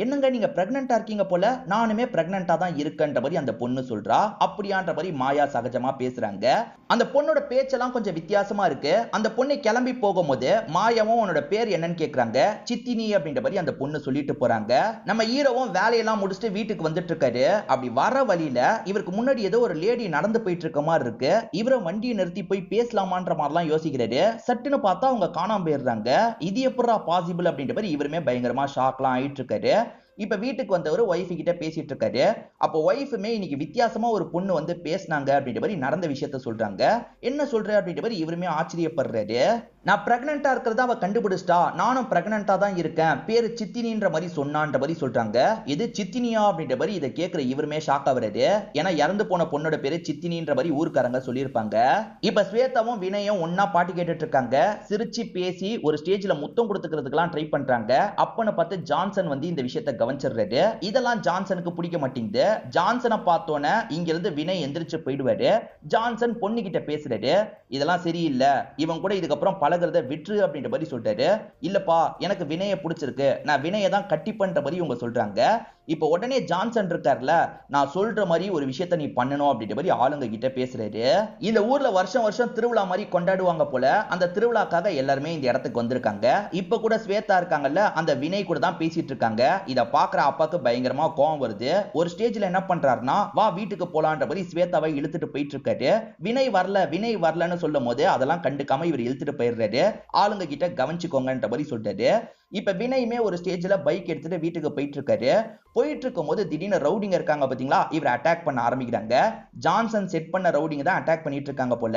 என்னங்க நீங்க பிரெக்னெண்டா இருக்கீங்க போல, நானுமே பிரெக்னெண்டா தான் இருக்கேன்ற மாதிரி அந்த பொண்ணு சொல்றா. அப்படியான்ற மாதிரி மாயா சகஜமா பேசுறாங்க. அந்த பொண்ணோட பேச்செல்லாம் கொஞ்சம் வித்தியாசமா இருக்கு. அந்த பொண்ணு கிளம்பி போகும்போது மாயாவும் உன்னோட பேர் என்னன்னு கேக்குறாங்க. சித்தினி அப்படின்ற மாதிரி அந்த பொண்ணு சொல்லிட்டு போறாங்க. நம்ம ஹீரோவும் வேலையெல்லாம் முடிச்சுட்டு வீட்டுக்கு வந்துட்டு இருக்காரு. அப்படி வர வழியில இவருக்கு முன்னாடி ஏதோ ஒரு லேடி நடந்து போயிட்டு இருக்க மாதிரி இருக்கு. இவரை வண்டியை நிறுத்தி போய் பேசலாமான்ற மாதிரிலாம் யோசிக்கிறாரு. சட்டுன்னு பார்த்தா அவங்க காணாம போயிடுறாங்க. இது எப்படா பாசிபிள் அப்படின்ற மாதிரி இவருமே பயங்கரமா ஷாக்லாம் ஆயிட்டு இருக்காரு. இப்ப வீட்டுக்கு வந்தவர் ஒய்ஃப் கிட்ட பேசிட்டு இருக்காரு. அப்போ ஒய்ஃபுமே இன்னைக்கு வித்தியாசமா ஒரு பொண்ணு வந்து பேசினாங்க அப்படின்ற மாதிரி நடந்த விஷயத்த சொல்றாங்க. என்ன சொல்ற அப்படின்ற மாதிரி இவருமே ஆச்சரியப்படுறாரு. நான் பிரெக்னெண்டா இருக்கிறத அவ கண்டுபிடிச்சிட்டா, நானும் பிரெக்னெண்டா தான் இருக்கேன், பேரு சித்தினின்ற மாதிரி சொன்னான்ற மாதிரி சொல்றாங்க. இது சித்தினியா அப்படின்ற மாதிரி இதை கேட்கிற இவருமே ஷாக் ஆகுறாரு. ஏன்னா இறந்து போன பொண்ணோட பேரு சித்தினின்ற மாதிரி ஊர்க்காரங்க சொல்லியிருப்பாங்க. இப்ப ஸ்வேதாவும் வினயும் ஒன்னா பாட்டு கேட்டுட்டு இருக்காங்க. சிரிச்சு பேசி ஒரு ஸ்டேஜ்ல முத்தம் கொடுத்துக்கிறதுக்கெல்லாம் ட்ரை பண்றாங்க. அப்பன்னு பார்த்து ஜான்சன் வந்து இந்த விஷயத்த கவனிச்சிடுறாரு. இதெல்லாம் ஜான்சனுக்கு பிடிக்க மாட்டேங்குது. ஜான்சனை பார்த்தோன்னே இங்க இருந்து வினய் எந்திரிச்சு போயிடுவாரு. ஜான்சன் பொண்ணு கிட்ட பேசுறாரு. இதெல்லாம் சரியில்லை, இவன் கூட இதுக்கப்புறம் பழகிறத விற்று அப்படின்ற மாதிரி சொல்றாரு. இல்லப்பா எனக்கு வினயை பிடிச்சிருக்கு, நான் வினயை தான் கட்டிப்பன்ற மாதிரி இவங்க சொல்றாங்க. இப்ப உடனே ஜான்சன் இருக்கார்ல, நான் சொல்ற மாதிரி ஒரு விஷயத்த நீ பண்ணணும் அப்படின்ற மாதிரி ஆளுங்க கிட்ட பேசுறாரு. இந்த ஊர்ல வருஷம் வருஷம் திருவிழா மாதிரி கொண்டாடுவாங்க போல. அந்த திருவிழாக்காக எல்லாருமே இந்த இடத்துக்கு வந்திருக்காங்க. இப்ப கூட ஸ்வேதா இருக்காங்கல்ல, அந்த வினய் கூட தான் பேசிட்டு இருக்காங்க. இத பாக்குற அப்பாக்கு பயங்கரமா கோவம் வருது. ஒரு ஸ்டேஜ்ல என்ன பண்றாருன்னா, வா வீட்டுக்கு போலான்ற மாதிரி ஸ்வேதாவை இழுத்துட்டு போயிட்டு இருக்காரு. வினய் வரலன்னு சொல்லும் போது அதெல்லாம் கண்டுக்காம இவர் இழுத்துட்டு போயிடுறாரு. ஆளுங்க கிட்ட கவனிச்சுக்கோங்கன்ற மாதிரி சொல்றாரு. இப்ப வினயுமே ஒரு ஸ்டேஜ்ல பைக் எடுத்துட்டு வீட்டுக்கு போயிட்டு இருக்காரு. போயிட்டு இருக்கும் போது திடீர்னு ரவுடிங்க இருக்காங்க பாத்தீங்களா, இவரை அட்டாக் பண்ண ஆரம்பிக்கிறாங்க. ஜான்சன் செட் பண்ண ரவுடிங்க தான் அட்டாக் பண்ணிட்டு இருக்காங்க போல.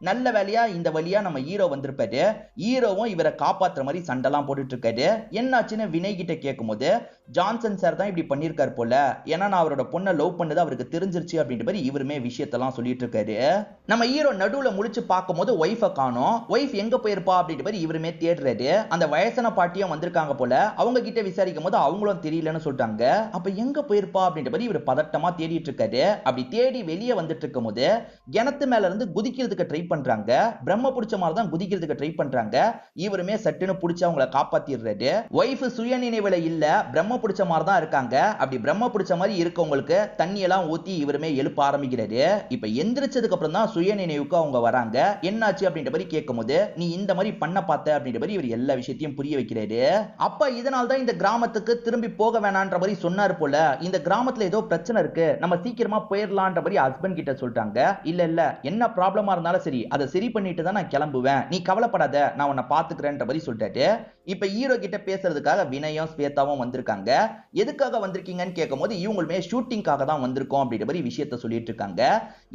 நல்ல வேலையா இந்த வழியா நம்ம ஹீரோ வந்திருப்பாரு. ஹீரோவும் இவரை காப்பாத்துற மாதிரி சண்டைலாம் போட்டுட்டு இருக்காரு. என்னாச்சுன்னு வினய் கிட்ட கேட்கும் போது, ஜான்சன் சார் தான் இப்படி பண்ணிருக்காரு போல, ஏன்னா நான் அவரோட பொண்ணை லவ் பண்ணது அவருக்கு தெரிஞ்சிருச்சு அப்படின்ற மாதிரி இவருமே விஷயத்தெல்லாம் சொல்லிட்டு இருக்காரு. நம்ம ஹீரோ நடுவுல முடிச்சு பார்க்கும் போது ஒய்ஃப காணோம். ஒய்ஃப் எங்க போயிருப்பா அப்படின்ற மாதிரி இவருமே தேடுறாரு. அந்த வயசான பாட்டியும் வந்திருக்காங்க போல. அவங்க கிட்ட விசாரிக்கும் போது அவங்களும் தெரியலன்னு சொல்றாங்க. அப்ப எங்க போயிருப்பா அப்படின்ற மாதிரி இவர் பதட்டமா தேடிட்டு இருக்காரு. அப்படி தேடி வெளியே வந்துட்டு இருக்கும் போது கிணத்து மேல இருந்து குதிக்கிறதுக்கு ட்ரை பண்றாங்க. பிரம்ம புடிச்ச மாதிரி தான் குதிக்கிறதுக்கு ட்ரை பண்றாங்க. இவருமே சட்டுன்னு புடிச்சு அவங்கள காப்பாத்திடுறாரு. ஒய்ஃப் சுய நினைவுல இல்ல, பிரம்ம புடிச்ச மாதிரி தான் இருக்காங்க. அப்படி பிரம்ம புடிச்ச மாதிரி இருக்கவங்களுக்கு தண்ணி எல்லாம் ஊத்தி இவருமே எழுப்ப ஆரம்பிக்கிறாரு. இப்ப எந்திரிச்சதுக்கு அப்புறம் தான் சுய நினைவுக்கு அவங்க வராங்க. என்னாச்சு அப்படின்ற மாதிரி கேட்கும் போது, நீ இந்த மாதிரி பண்ண பார்த்த அப்படின்ற மாதிரி இவர் எல்லா விஷயத்தையும் புரிய வைக்கிறாரு. அப்ப இதனால தான் இந்த கிராமத்துக்கு திரும்பி போக வேணான்ற மாதிரி சொன்னார் போல. இந்த கிராமத்துல ஏதோ பிரச்சனை இருக்கு, நம்ம சீக்கிரமா போயிடலான்ற மாதிரி ஹஸ்பண்ட் கிட்ட சொல்லிட்டாங்க. இல்ல என்ன ப்ராப்ளமா இருந்தாலும் சரி, அதை சரி பண்ணிட்டு தான் நான் கிளம்புவேன், நீ கவலைப்படாத, நான் உன்னை பாத்துக்கிறேன்ற மாதிரி சொல்லிட்டாரு. இப்ப ஹீரோ கிட்ட பேசுறதுக்காக வினயும் ஸ்வேதாவும் வந்திருக்காங்க. எதுக்காக வந்திருக்கீங்கன்னு கேட்கும் போது இவங்களுமே ஷூட்டிங்காக தான் வந்திருக்கோம் அப்படின்ற மாதிரி விஷயத்த சொல்லிட்டு இருக்காங்க.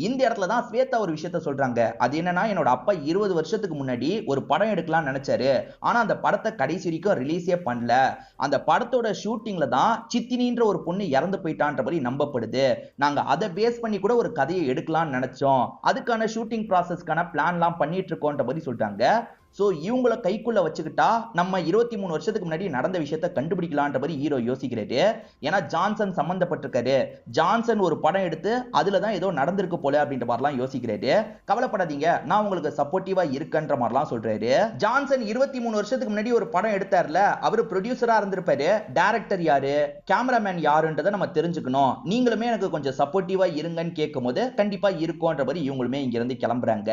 இந்த இடத்துல தான் ஸ்வேதா ஒரு விஷயத்த சொல்றாங்க. அது என்னன்னா, என்னோட அப்பா 20 வருஷத்துக்கு முன்னாடி ஒரு படம் எடுக்கலாம்னு நினைச்சாரு. ஆனா அந்த படத்தை கடைசி வரைக்கும் ரிலீஸே பண்ணல. அந்த படத்தோட ஷூட்டிங்ல தான் சித்தினின்ற ஒரு பொண்ணு இறந்து போயிட்டான்ற மாதிரி நம்பப்படுது. நாங்க அதை பேஸ் பண்ணி கூட ஒரு கதையை எடுக்கலாம்னு நினைச்சோம். அதுக்கான ஷூட்டிங் ப்ராசஸ்க்கான பிளான்லாம் பண்ணிட்டு இருக்கோன்ற மாதிரி சொல்லிட்டாங்க. சோ இவங்கள கைக்குள்ள வச்சுக்கிட்டா நம்ம 23 வருஷத்துக்கு முன்னாடி நடந்த விஷயத்தை கண்டுபிடிக்கலான்ற மாதிரி ஹீரோ யோசிக்கிறாரு. ஏன்னா ஜான்சன் சம்பந்தப்பட்டிருக்காரு. ஜான்சன் ஒரு படம் எடுத்து அதுல தான் ஏதோ நடந்திருக்கு போல அப்படின்ற மாதிரிலாம் யோசிக்கிறாரு. கவலைப்படாதீங்க, நான் உங்களுக்கு சப்போர்ட்டிவா இருக்கன்ற மாதிரிலாம் சொல்றாரு. ஜான்சன் 23 வருஷத்துக்கு முன்னாடி ஒரு படம் எடுத்தார்ல, அவரு ப்ரொடியூசரா இருந்திருப்பாரு. டைரக்டர் யாரு, கேமராமேன் யாருன்றதை நம்ம தெரிஞ்சுக்கணும், நீங்களுமே எனக்கு கொஞ்சம் சப்போர்ட்டிவா இருங்கன்னு கேட்கும் போது கண்டிப்பா இருக்கும்ன்ற மாதிரி இவங்களுமே இங்க இருந்து கிளம்புறாங்க.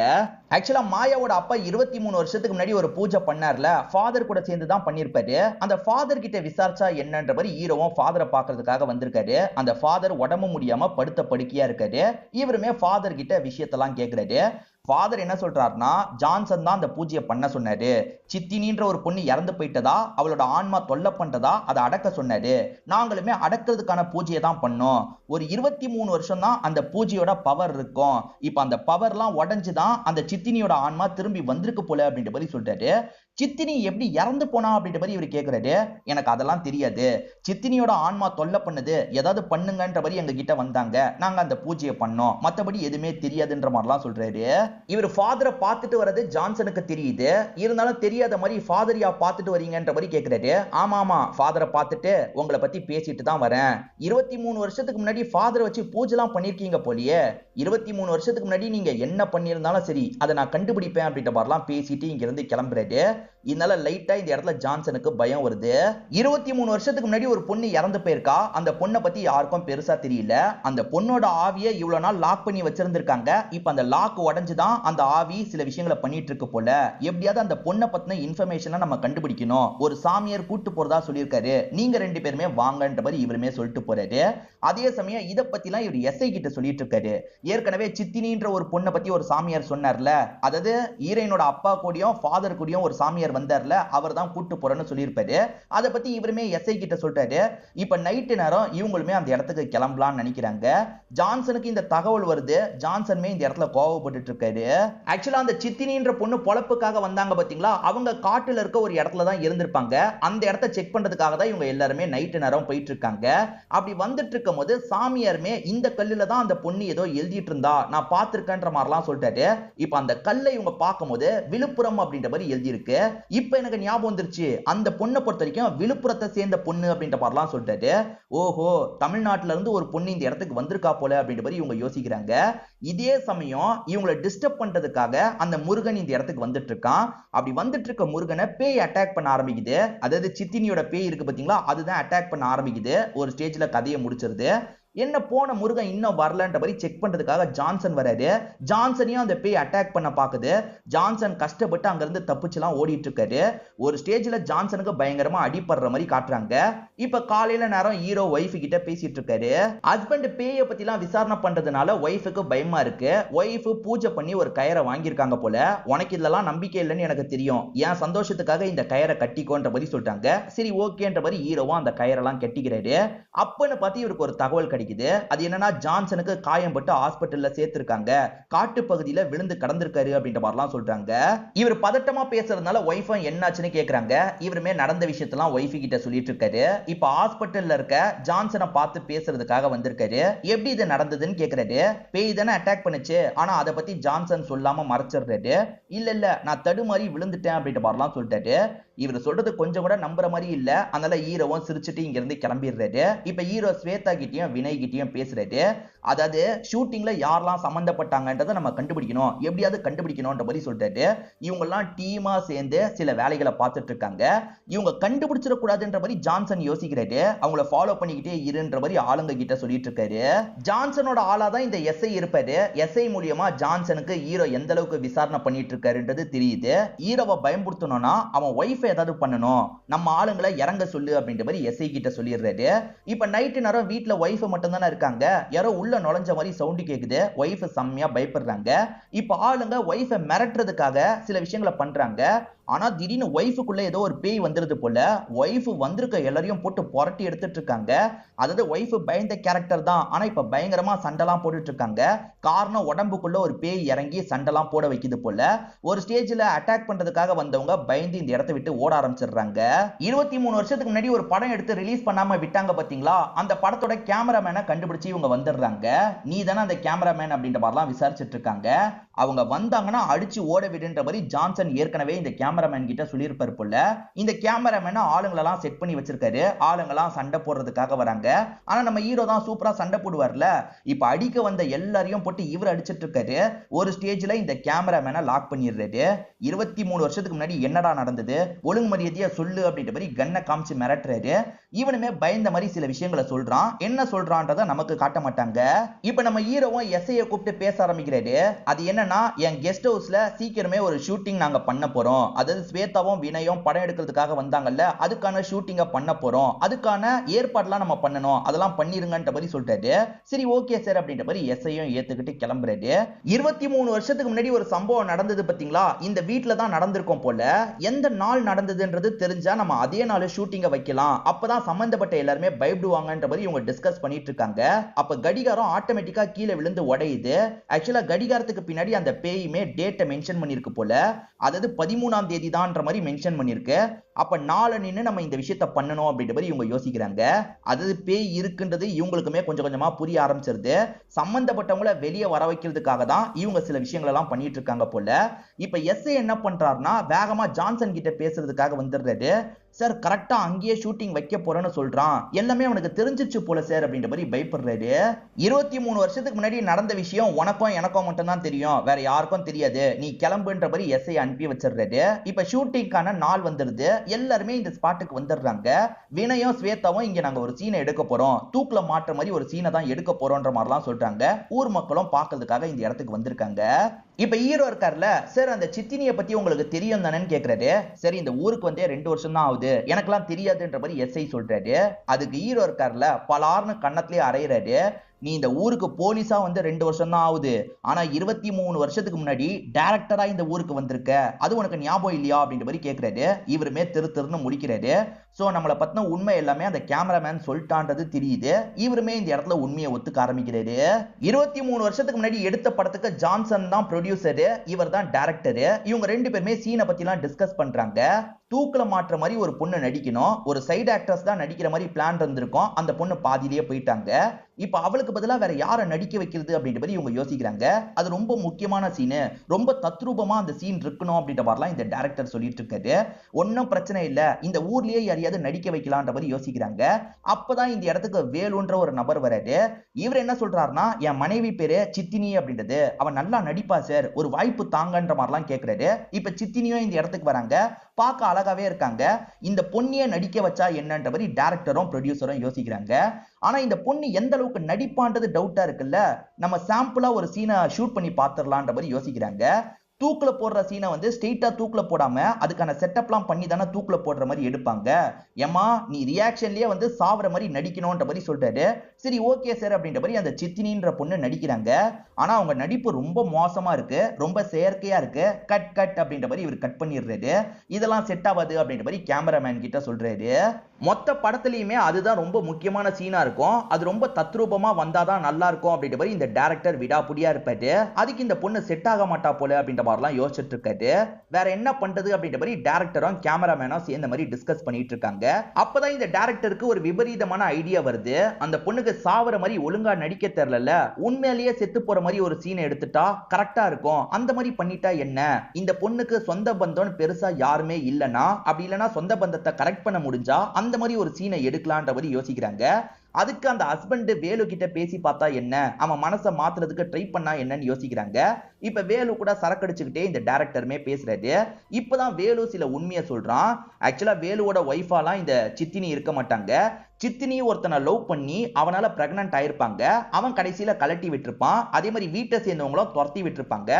ஆக்சுவலா மாயாவோட அப்பா 23 வருஷத்துக்கு முன்னாடி ஒரு பூஜை பண்ணார்ல, ஃபாதர் கூட சேர்ந்து தான் பண்ணிருப்பாரு. அந்த ஃபாதர் கிட்ட விசாரிச்சா என்னன்ற மாதிரி ஹீரோவும் ஃபாதரை பார்க்கிறதுக்காக வந்திருக்காரு. அந்த ஃபாதர் உடம்பு முடியாம படுத்த படுக்கையா இருக்காரு. இவருமே ஃபாதர் கிட்ட விஷயத்தெல்லாம் கேட்கிறாரு. ஃபாதர் என்ன சொல்றாருன்னா, ஜான்சன் தான் அந்த பூஜையை பண்ண சொன்னாரு. சித்தினின்ற ஒரு பொண்ணு இறந்து போயிட்டதா, அவளோட ஆன்மா தொல்லை பண்றதா, அதை அடக்க சொன்னாரு. நாங்களுமே அடக்கிறதுக்கான பூஜையை தான் பண்ணோம். ஒரு 23 வருஷம் தான் அந்த பூஜையோட பவர் இருக்கும். இப்ப அந்த பவர்லாம் உடைஞ்சுதான் அந்த சித்தினியோட ஆன்மா திரும்பி வந்திருக்கு போல அப்படின்ற மாதிரி சொல்றாரு. சித்தினி எப்படி இறந்து போனா அப்படின்ற மாதிரி இவர் கேட்கிறாரு. எனக்கு அதெல்லாம் தெரியாது, சித்தினியோட ஆன்மா தொல்லை பண்ணுது, ஏதாவது பண்ணுங்கன்ற மாதிரி எங்க கிட்ட வந்தாங்க, நாங்க அந்த பூஜையை பண்ணோம், மத்தபடி எதுவுமே தெரியாதுன்ற மாதிரிலாம் சொல்றாரு. இவர் ஃபாதரை பார்த்துட்டு வர்றது ஜான்சனுக்கு தெரியுது. இருந்தாலும் தெரியாத மாதிரி ஃபாதர் யா பார்த்துட்டு வரீங்கன்ற மாதிரி கேட்கிறாரு. ஆமா ஃபாதரை பார்த்துட்டு உங்களை பத்தி பேசிட்டு தான் வரேன். 23 வருஷத்துக்கு முன்னாடி ஃபாதரை வச்சு பூஜைலாம் பண்ணிருக்கீங்க போலியே. 23 வருஷத்துக்கு முன்னாடி நீங்க என்ன பண்ணியிருந்தாலும் சரி, அதை நான் கண்டுபிடிப்பேன் அப்படின்ற மாதிரிலாம் பேசிட்டு இங்க இருந்து கிளம்புறாரு. இதனால லைட்டா இந்த இடத்துல ஜான்சனுக்கு பயம் வருது. 23 வருஷத்துக்கு முன்னாடி ஒரு பொண்ணு இறந்து போயிருக்கா. அந்த பொண்ணை பத்தி யாருக்கும் பெருசா தெரியல. அந்த பொண்ணோட ஆவியை இவ்வளவு நாள் லாக் பண்ணி வச்சிருந்திருக்காங்க. இப்ப அந்த லாக் உடைஞ்சுதான் அந்த ஆவி சில விஷயங்களை பண்ணிட்டு இருக்கு போல. எப்படியாவது அந்த பொண்ணை பத்தின இன்ஃபர்மேஷனை நம்ம கண்டுபிடிக்கணும். ஒரு சாமியார் கூட்டு போறதா சொல்லியிருக்காரு. நீங்க 2 பேருமே வாங்கன்ற மாதிரி இவருமே சொல்லிட்டு போறாரு. அதே சமயம் இதை பத்திலாம் இவர் எஸ்ஐ கிட்ட சொல்லிட்டு இருக்காரு. ஏற்கனவே சித்தினின்ற ஒரு பொண்ணை பத்தி ஒரு சாமியார் சொன்னார்ல, அதாவது ஹீரோயினோட அப்பா கூடயும் ஃபாதர் கூடயும் ஒரு சாமியார் வந்தார்ல, அவர் தான் கூட்டு போறேன்னு சொல்லியிருப்பாரு. அதை பத்தி இவருமே எஸ்ஐ கிட்ட சொல்றாரு. இப்ப நைட்டு நேரம் இவங்களுமே அந்த இடத்துக்கு கிளம்பலாம்னு நினைக்கிறாங்க. ஜான்சனுக்கு இந்த தகவல் வருது. ஜான்சனுமே இந்த இடத்துல கோவப்பட்டு இருக்காரு. ஆக்சுவலா அந்த சித்தினின்ற பொண்ணு பொழப்புக்காக வந்தாங்க பாத்தீங்களா, அவங்க காட்டுல இருக்க ஒரு இடத்துல தான் இருந்திருப்பாங்க. அந்த இடத்தை செக் பண்றதுக்காக தான் இவங்க எல்லாருமே நைட்டு நேரம் போயிட்டு இருக்காங்க. அப்படி வந்துட்டு இருக்கும் போது சாமியாருமே இந்த கல்லுல தான் அந்த பொண்ணு ஏதோ எழுதிட்டு இருந்தா, நான் பார்த்திருக்கேன்ற மாதிரிலாம் சொல்லிட்டாரு. இப்ப அந்த கல்லை இவங்க பார்க்கும் போது விழுப்புரம் அப்படின்ற மாதிரி எழுதி இருக்கு. இப்ப எனக்கு ஞாபகம் வந்துருச்சு, அந்த பொண்ணை பொறுத்த வரைக்கும் விழுப்புரத்தை சேர்ந்த பொண்ணு அப்படின்ற மாதிரிலாம் சொல்லிட்டாரு. ஓஹோ, தமிழ்நாட்டுல இருந்து ஒரு பொண்ணு இந்த இடத்துக்கு வந்திருக்கா போல அப்படின்ற மாதிரி இவங்க யோசிக்கிறாங்க. இதே சமயம் இவங்களை டிஸ்டர்ப் பண்றதுக்காக அந்த முருகன் இந்த இடத்துக்கு வந்துட்டு இருக்கான். அப்படி வந்துட்டு இருக்க முருகனை பேய் அட்டாக் பண்ண ஆரம்பிக்குது. அதாவது சித்தினியோட பேய் இருக்கு பாத்தீங்களா, அதுதான் அட்டாக் பண்ண ஆரம்பிக்குது. ஒரு ஸ்டேஜ்ல கதையை முடிச்சிருது. என்ன போன முருகன் இன்னும் வரலன்ற மாதிரி செக் பண்றதுக்காக ஜான்சன் வராரு. ஜான்சனையும் அந்த பேய் அட்டாக் பண்ண பாக்குது. ஜான்சன் கஷ்டப்பட்டு அங்க இருந்து தப்பிச்சுலாம் ஓடிட்டு இருக்காரு. ஒரு ஸ்டேஜ்ல ஜான்சனுக்கு பயங்கரமா அடிபடுற மாதிரி காட்டுறாங்க. இப்ப காலையில நேரம் ஹீரோ ஒய்ஃப் கிட்ட பேசிட்டு இருக்காரு. ஹஸ்பண்ட் பேயை பத்தி எல்லாம் விசாரணை பண்றதுனால ஒய்ஃபுக்கு பயமா இருக்கு. ஒய்ஃப் பூஜை பண்ணி ஒரு கயிறை வாங்கியிருக்காங்க போல. உனக்கு இதெல்லாம் நம்பிக்கை இல்லைன்னு எனக்கு தெரியும், என் சந்தோஷத்துக்காக இந்த கயிறை கட்டிக்கோன்ற மாதிரி சொல்லிட்டாங்க. சரி ஓகேன்ற மாதிரி ஹீரோவும் அந்த கயிறெல்லாம் கட்டிக்கிறாரு. அப்பன்னு பார்த்து இவருக்கு ஒரு தகவல் கிடைக்குது. அது என்னன்னா, ஜான்சனுக்கு காயம்பட்டு ஹாஸ்பிட்டல்ல சேர்த்திருக்காங்க, காட்டு பகுதியில விழுந்து கடந்திருக்காரு அப்படின்ற மாதிரிலாம் சொல்றாங்க. இவர் பதட்டமா பேசுறதுனால ஒய்ஃப் என்னாச்சுன்னு கேக்குறாங்க. இவருமே நடந்த விஷயத்தெல்லாம் ஒய்ஃப் கிட்ட சொல்லிட்டு இருக்காரு. இப்ப ஹாஸ்பிட்டல்ல இருக்க ஜான்சனை பார்த்து பேசுறதுக்காக வந்திருக்காரு. எப்படி இது நடந்ததுன்னு கேக்குறாரு. பேய் தானே அட்டாக் பண்ணுச்சு, ஆனா அதை பத்தி ஜான்சன் சொல்லாம மறைச்சிடுறாரு. இல்ல நான் தடுமாறி விழுந்துட்டேன் அப்படின்ற மாதிரிலாம் சொல்லிட்டாரு. இவர் சொல்றது கொஞ்சம் கூட நம்புற மாதிரி இல்ல. அதனால ஹீரோவும் சிரிச்சுட்டு இங்க இருந்து கிளம்பிடுறாரு. இப்ப ஹீரோ ஸ்வேதா கிட்டயும் வினய் கிட்டயும் பேசுறாரு. அதாவது ஷூட்டிங்ல யாரெல்லாம் சம்பந்தப்பட்டாங்கன்றதை நம்ம கண்டுபிடிக்கணும், எப்படியாவது கண்டுபிடிக்கணும்ன்ற மாதிரி சொல்லிட்டாரு. இவங்க எல்லாம் டீமா சேர்ந்து சில வேலைகளை பார்த்துட்டு இருக்காங்க. இவங்க கண்டுபிடிச்சிடக்கூடாதுன்ற மாதிரி ஜான்சன் யோசிக்கிறாரு. அவங்கள ஃபாலோ பண்ணிக்கிட்டே இருன்ற மாதிரி ஆளுங்க கிட்ட சொல்லிட்டு இருக்காரு. ஜான்சனோட ஆளா தான் இந்த எஸ்ஐ இருப்பாரு. எஸ்ஐ மூலியமா ஜான்சனுக்கு ஹீரோ எந்த அளவுக்கு விசாரணை பண்ணிட்டு இருக்காருன்றது தெரியுது. ஹீரோவை பயன்படுத்தணும்னா அவன் ஒய்ஃப் ஏதாவது பண்ணணும், நம்ம ஆளுங்களை இறங்க சொல்லு அப்படின்ற மாதிரி எஸ்ஐ கிட்ட சொல்லிடுறாரு. இப்ப நைட்டு நேரம் வீட்டுல ஒய்ஃப் மட்டும் தானே இருக்காங்க. யாரோ உள்ள நுழைஞ்ச மாதிரி சவுண்ட் கேக்குது. ஒய்ஃப் செம்மையா பயப்படுறாங்க. இப்ப ஆளுங்க ஒய்ஃபை மிரட்டுறதுக்காக சில விஷயங்களை பண்றாங்க. ஆனா திடீர்னு ஒய்ஃபுக்குள்ள ஏதோ ஒரு பேய் வந்துருது போல. ஒய்ஃப் வந்திருக்க எல்லாரையும் போட்டு புரட்டி எடுத்துட்டு இருக்காங்க. அதாவது ஒய்ஃப் பயந்த கேரக்டர் தான், ஆனா இப்ப பயங்கரமா சண்டைலாம் போட்டுட்டு இருக்காங்க. காரணம் உடம்புக்குள்ள ஒரு பேய் இறங்கி சண்டைலாம் போட வைக்குது போல. ஒரு ஸ்டேஜ்ல அட்டாக் பண்றதுக்காக வந்தவங்க பயந்து இந்த இடத்தை விட்டு ஓட ஆரம்பிச்சிடுறாங்க. 23 வருஷத்துக்கு முன்னாடி ஒரு படம் எடுத்து ரிலீஸ் பண்ணாம விட்டாங்க பாத்தீங்களா, அந்த படத்தோட கேமராமேனை கண்டுபிடிச்சு இவங்க வந்துடுறாங்க. நீ தானே அந்த கேமராமேன் அப்படின்ற மாதிரிலாம் விசாரிச்சுட்டு இருக்காங்க. அவங்க வந்தாங்கன்னா அடிச்சு ஓட விடுன்ற மாதிரி ஜான்சன் ஏற்கனவே இந்த கேமராமேன் கிட்ட சொல்லியிருப்பாரு போல. இந்த கேமராமேன் ஆளுங்களெல்லாம் செட் பண்ணி வச்சிருக்காரு. ஆளுங்கெல்லாம் சண்டை போடுறதுக்காக வராங்க. ஆனா நம்ம ஹீரோ தான் சூப்பரா சண்டை போடுவார்ல. இப்ப அடிக்க வந்த எல்லாரையும் போட்டு இவர் அடிச்சிட்டு இருக்காரு. ஒரு ஸ்டேஜ்ல இந்த கேமராமேனை லாக் பண்ணிடுறாரு. 23 வருஷத்துக்கு முன்னாடி என்னடா நடந்தது, ஒழுங்கு மரியாதையா சொல்லு அப்படின்ற மாதிரி கண்ணை காமிச்சு மிரட்டுறாரு. இவனுமே பயந்த மாதிரி சில விஷயங்களை சொல்றான். என்ன சொல்றான்றத நமக்கு காட்ட மாட்டாங்க. இப்ப நம்ம ஹீரோவும் எஸ்ஐயை கூப்பிட்டு பேச ஆரம்பிக்கிறாரு. அது என்னன்னா, என் கெஸ்ட் ஹவுஸ்ல சீக்கிரமே ஒரு ஷூட்டிங் நாங்க பண்ண போறோம். அதாவது ஸ்வேதாவும் வினயும் படம் எடுக்கிறதுக்காக வந்தாங்கல்ல, அதுக்கான ஷூட்டிங்க பண்ண போறோம். அதுக்கான ஏற்பாடுலாம் நம்ம பண்ணணும், அதெல்லாம் பண்ணிருங்கன்ற மாதிரி சொல்லிட்டாரு. சரி ஓகே சார் அப்படின்ற மாதிரி எஸ்ஐயும் ஏத்துக்கிட்டு கிளம்புறாரு. 23 வருஷத்துக்கு முன்னாடி ஒரு சம்பவம் நடந்தது பாத்தீங்களா, இந்த வீட்ல தான் நடந்திருக்கும் போல. எந்த நாள் நடந்ததுன்றது தெரிஞ்சா நம்ம அதே நாள் ஷூட்டிங்க வைக்கலாம், அப்பதான் சம்பந்தப்பட்ட எல்லாருமே பயப்படுவாங்கன்ற மாதிரி இவங்க டிஸ்கஸ் பண்ணிட்டு இருக்காங்க. அப்ப கடிகாரம் ஆட்டோமேட்டிக்கா கீழே விழுந்து உடையுது. ஆக்சுவலா கடிகாரத்துக்கு பின்னாடி அந்த பேயுமே டேட்டை மென்ஷன் பண்ணிருக்கு போல. அதாவது 13ஆம் தேதி தான்ன்ற மாதிரி மென்ஷன் பண்ணிருக்கு. அப்ப நாளை நின்று நம்ம இந்த விஷயத்த பண்ணணும் அப்படின்ற மாதிரி இவங்க யோசிக்கிறாங்க. அதாவது பேய் இருக்குன்றது இவங்களுக்குமே கொஞ்சம் கொஞ்சமா புரிய ஆரம்பிச்சிருது. சம்பந்தப்பட்டவங்கள வெளியே வர வைக்கிறதுக்காக தான் இவங்க சில விஷயங்கள் எல்லாம் பண்ணிட்டு இருக்காங்க போல. இப்ப எஸ்ஐ என்ன பண்றாருன்னா, வேகமா ஜான்சன் கிட்ட பேசுறதுக்காக வந்துடுறாரு. சார் கரெக்டா அங்கேயே ஷூட்டிங் வைக்க போறேன்னு சொல்றான், எல்லாமே அவனுக்கு தெரிஞ்சிச்சு போல சார் அப்படின்ற மாதிரி பயப்படுறாரு. 23 வருஷத்துக்கு முன்னாடி நடந்த விஷயம் உனக்கும் எனக்கும் மட்டும் தான் தெரியும், வேற யாருக்கும் தெரியாது, நீ கிளம்புன்ற மாதிரி எஸ்ஐ அனுப்பி வச்சிடுறாரு. இப்ப ஷூட்டிங்கான நாள் வந்துருது. எல்லாருமே இந்த ஸ்பாட்டுக்கு வந்துடுறாங்க. வினயும் ஸ்வேதாவும் இங்க நாங்க ஒரு சீனை எடுக்க போறோம், தூக்குல மாற்ற மாதிரி ஒரு சீனை தான் எடுக்க போறோம்ன்ற மாதிரிலாம் சொல்றாங்க. ஊர் மக்களும் பார்க்கிறதுக்காக இந்த இடத்துக்கு வந்திருக்காங்க. இப்ப ஹீரோ இருக்கார்ல, சார் அந்த சித்தினியை பத்தி உங்களுக்கு தெரியும் தானேன்னு கேக்குறாரு. சரி இந்த ஊருக்கு வந்தே 2 வருஷம் தான் ஆகுது, எனக்கெல்லாம் தெரியாதுன்ற மாதிரி எஸ்ஐ சொல்றாரு. அதுக்கு ஹீரோ இருக்கார்ல, பலார்னு கண்ணத்திலே அறையிறாரு. நீ இந்த ஊருக்கு போலீஸா வந்து 2 வருஷம் தான் ஆகுது, ஆனா 23 வருஷத்துக்கு முன்னாடி டைரக்டரா இந்த ஊருக்கு வந்திருக்க, அது உனக்கு ஞாபகம் இல்லையா அப்படின்ற மாதிரி கேட்கிறாரு. இவருமே திரு திருன்னு முடிக்கிறாரு. சோ நம்மள பத்தின உண்மை எல்லாமே அந்த கேமராமேன் சொல்லிட்டான்றது தெரியுது. இவருமே இந்த இடத்துல உண்மையை ஒத்துக்க ஆரம்பிக்கிறாரு. 23 வருஷத்துக்கு முன்னாடி எடுத்த படத்துக்கு ஜான்சன் தான் ப்ரொடியூசர், இவர் தான் டைரக்டர். இவங்க ரெண்டு பேருமே சீனை பத்திலாம் டிஸ்கஸ் பண்றாங்க. தூக்குல மாற்ற மாதிரி ஒரு பொண்ணு நடிக்கணும், ஒரு சைடு ஆக்டர்ஸ் தான் நடிக்கிற மாதிரி பிளான் இருந்திருக்கும். அந்த பொண்ணு பாதியிலேயே போயிட்டாங்க. இப்ப அவளுக்கு பதிலா வேற யாரை நடிக்க வைக்கிறது அப்படின்ற மாதிரி இவங்க யோசிக்கிறாங்க. அது ரொம்ப முக்கியமான சீனு, ரொம்ப தத்ரூபமா அந்த சீன் இருக்கணும் அப்படின்ற மாதிரிலாம் இந்த டைரக்டர் சொல்லிட்டு இருக்காரு. ஒன்னும் பிரச்சனை இல்ல, இந்த ஊர்லயே யாரையாவது நடிக்க வைக்கலான்ற மாதிரி யோசிக்கிறாங்க. அப்பதான் இந்த இடத்துக்கு வேலுன்ற ஒரு நபர் வராரு. இவர் என்ன சொல்றாருன்னா, என் மனைவி பேரு சித்தினி அப்படின்றது, அவன் நல்லா நடிப்பா சார், ஒரு வாய்ப்பு தாங்கன்ற மாதிரிலாம் கேட்கிறாரு. இப்ப சித்தினியும் இந்த இடத்துக்கு வராங்க. பார்க்க அழகாவே இருக்காங்க. இந்த பொண்ணிய நடிக்க வச்சா என்னன்ற மாதிரி டைரக்டரும் ப்ரொடியூசரும் யோசிக்கிறாங்க. ஆனா இந்த பொண்ணு எந்த அளவுக்கு நடிப்பான்றது டவுட்டா இருக்குல்ல. நம்ம சாம்பிளா ஒரு சீனை ஷூட் பண்ணி பாத்துறலாம்ன்ற மாதிரி யோசிக்கிறாங்க. தூக்குல போடுற சீனை வந்து ஸ்ட்ரெயிட்டா தூக்குல போடாம அதுக்கான செட்டப்லாம் பண்ணி தானே தூக்குல போடுற மாதிரி எடுப்பாங்க. ஏமா நீ ரியாக்ஷன்லயே வந்து சாவற மாதிரி நடிக்கணும்ன்ற மாதிரி சொல்றாரு. சரி ஓகே சார் அப்படின்ற மாதிரி அந்த சித்தினின்ற பொண்ணு நடிக்கிறாங்க. ஆனா அவங்க நடிப்பு ரொம்ப மோசமா இருக்கு, ரொம்ப செயற்கையா இருக்கு. கட் கட் அப்படின்ற மாதிரி இவர் கட் பண்ணிடுறாரு. இதெல்லாம் செட் ஆகாது அப்படின்ற மாதிரி கேமராமேன் கிட்ட சொல்றாரு. மொத்த படத்துலயுமே அதுதான் ரொம்ப முக்கியமான சீனா இருக்கும். அது ரொம்ப தத்ரூபமா வந்தாதான் நல்லா இருக்கும் அப்படின்ற மாதிரி இந்த டைரக்டர் விடாப்புடியா இருப்பாரு. அதுக்கு இந்த பொண்ணு செட் ஆக மாட்டா போல அப்படின்ற மாதிரிலாம் யோசிச்சுட்டு இருக்காரு. வேற என்ன பண்றது அப்படின்ற மாதிரி டைரக்டரும் கேமராமேனும் சேர்ந்த மாதிரி டிஸ்கஸ் பண்ணிட்டு இருக்காங்க. அப்பதான் இந்த டைரக்டருக்கு ஒரு விபரீதமான ஐடியா வருது. அந்த பொண்ணுக்கு சாவற மாதிரி ஒழுங்கா நடிக்க தெரியல, உண்மையிலேயே செத்து போற மாதிரி ஒரு சீனை எடுத்துட்டா கரெக்டா இருக்கும். அந்த மாதிரி பண்ணிட்டா என்ன, இந்த பொண்ணுக்கு சொந்த பந்தம் பெருசா யாருமே இல்லனா, அப்படி இல்லனா சொந்த பந்தத்தை கரெக்ட் பண்ண முடிஞ்சா அந்த மாதிரி ஒரு சீனை எடுக்கலான்ற மாதிரி யோசிக்கிறாங்க. அதுக்கு அந்த ஹஸ்பண்ட் வேலு கிட்ட பேசி பார்த்தா என்ன, அவன் மனசை மாத்துறதுக்கு ட்ரை பண்ணா என்னன்னு யோசிக்கிறாங்க. இப்ப வேலு கூட சரக்கடிச்சுக்கிட்டே இந்த டைரக்டருமே பேசுறாரு. இப்பதான் வேலு சில உண்மையை சொல்றான். ஆக்சுவலா வேலுவோட ஒய்ஃபாலாம் இந்த சித்தினி இருக்க மாட்டாங்க. சித்தினி ஒருத்தனை லவ் பண்ணி அவனால பிரெக்னன்ட் ஆயிருப்பாங்க. அவன் கடைசியில கலட்டி விட்டுருப்பான். அதே மாதிரி வீட்டை சேர்ந்தவங்களும் துரத்தி விட்டுருப்பாங்க.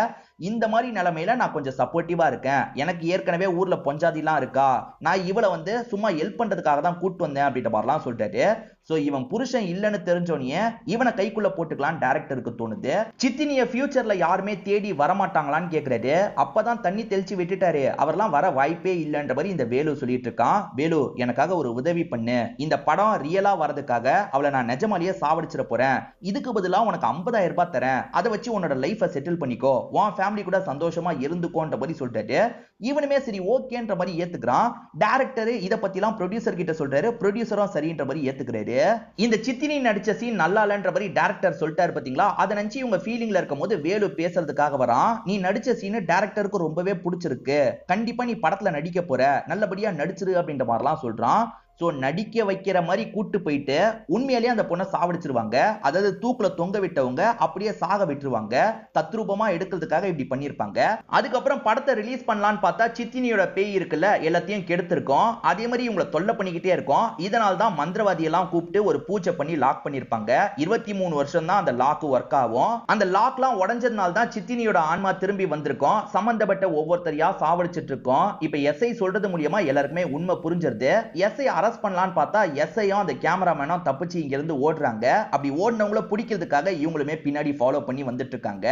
இந்த மாதிரி நிலைமையில நான் கொஞ்சம் சப்போர்ட்டிவா இருக்கேன். எனக்கு ஏற்கனவே ஊர்ல பொஞ்சாதிலாம் இருக்கா, நான் இவளை வந்து சும்மா ஹெல்ப் பண்றதுக்காக தான் கூட்டு வந்தேன் அப்படின்ற மாதிரிலாம் சொல்றாரு. சோ இவன் புருஷன் இல்லன்னு தெரிஞ்சோனே இவனை கைக்குள்ள போட்டுக்கலாம் டைரக்டருக்கு தோணுது. சித்தினிய ஃபியூச்சர்ல யாருமே தேடி வரமாட்டாங்களான்னு கேக்குறாரு. அப்பதான் தண்ணி தெளிச்சு விட்டுட்டாரு, அவர்லாம் வர வாய்ப்பே இல்லைன்ற மாதிரி இந்த வேலு சொல்லிட்டு இருக்கான். வேலு எனக்காக ஒரு உதவி பண்ணு, இந்த படம் ரியலா வரதுக்காக அவளை நான் நிஜமாலேயே சாவடிச்சிட போறேன். இதுக்கு பதிலா உனக்கு 50,000 ரூபாய் தரேன், அதை வச்சு உன்னோட லைஃபை செட்டில் பண்ணிக்கோ, உன் ஃபேமிலி கூட சந்தோஷமா இருந்துக்கோன்ற மாதிரி சொல்லிட்டாரு. இவனுமே சரி ஓகேன்ற மாதிரி ஏத்துக்கிறான். டைரக்டர் இத பத்திலாம் ப்ரொடியூசர் கிட்ட சொல்றாரு. ப்ரொடியூசரும் சரின்ற மாதிரி ஏத்துக்கிறாரு. இந்த சித்தினி நடிச்ச சீன் நல்லா இல்லன்ற மாதிரி டைரக்டர் சொல்லிட்டாரு பாத்தீங்களா. அதை நினைச்சு இவங்க ஃபீலிங்ல இருக்கும்போது வேலு பேசுறதுக்காக வரான். நீ நடிச்ச சீன் டைரக்டருக்கு ரொம்பவே பிடிச்சிருக்கு, கண்டிப்பா நீ படத்துல நடிக்க போற, நல்லபடியா நடிச்சிரு அப்படின்ற மாதிரிலாம் சொல்றான். சோ நடிக்க வைக்கிற மாதிரி கூட்டு போயிட்டு உண்மையிலேயே அந்த பொண்ணை சாவடிச்சிருவாங்க. அதாவது தூக்குல தொங்க விட்டவங்க அப்படியே சாக விட்டுருவாங்க. தத்ரூபமா எடுக்கிறதுக்காக இப்படி பண்ணிருப்பாங்க. அதுக்கப்புறம் படத்தை ரிலீஸ் பண்ணலான்னு பார்த்தா சித்தினியோட பேய் இருக்குல்ல, எல்லாத்தையும் கெடுத்திருக்கோம். அதே மாதிரி இவங்களை தொல்லை பண்ணிக்கிட்டே இருக்கும். இதனால தான் மந்திரவாதி எல்லாம் கூப்பிட்டு ஒரு பூஜை பண்ணி லாக் பண்ணிருப்பாங்க. 23 வருஷம் தான் அந்த லாக் ஒர்க் ஆகும். அந்த லாக்லாம் உடைஞ்சதுனால தான் சித்தினியோட ஆன்மா திரும்பி வந்திருக்கும். சம்பந்தப்பட்ட ஒவ்வொருத்தரையா சாவடிச்சிட்டு இருக்கோம். இப்ப எஸ்ஐ சொல்றது மூலியமா எல்லாருக்குமே உண்மை புரிஞ்சிருது. எஸ்ஐ அரெஸ்ட் பண்ணலாம்னு பார்த்தா எஸ்ஐயும் அந்த கேமராமேனும் தப்பிச்சு இங்க இருந்து ஓடுறாங்க. அப்படி ஓடுனவங்கள பிடிக்கிறதுக்காக இவங்களுமே பின்னாடி ஃபாலோ பண்ணி வந்துட்டு இருக்காங்க.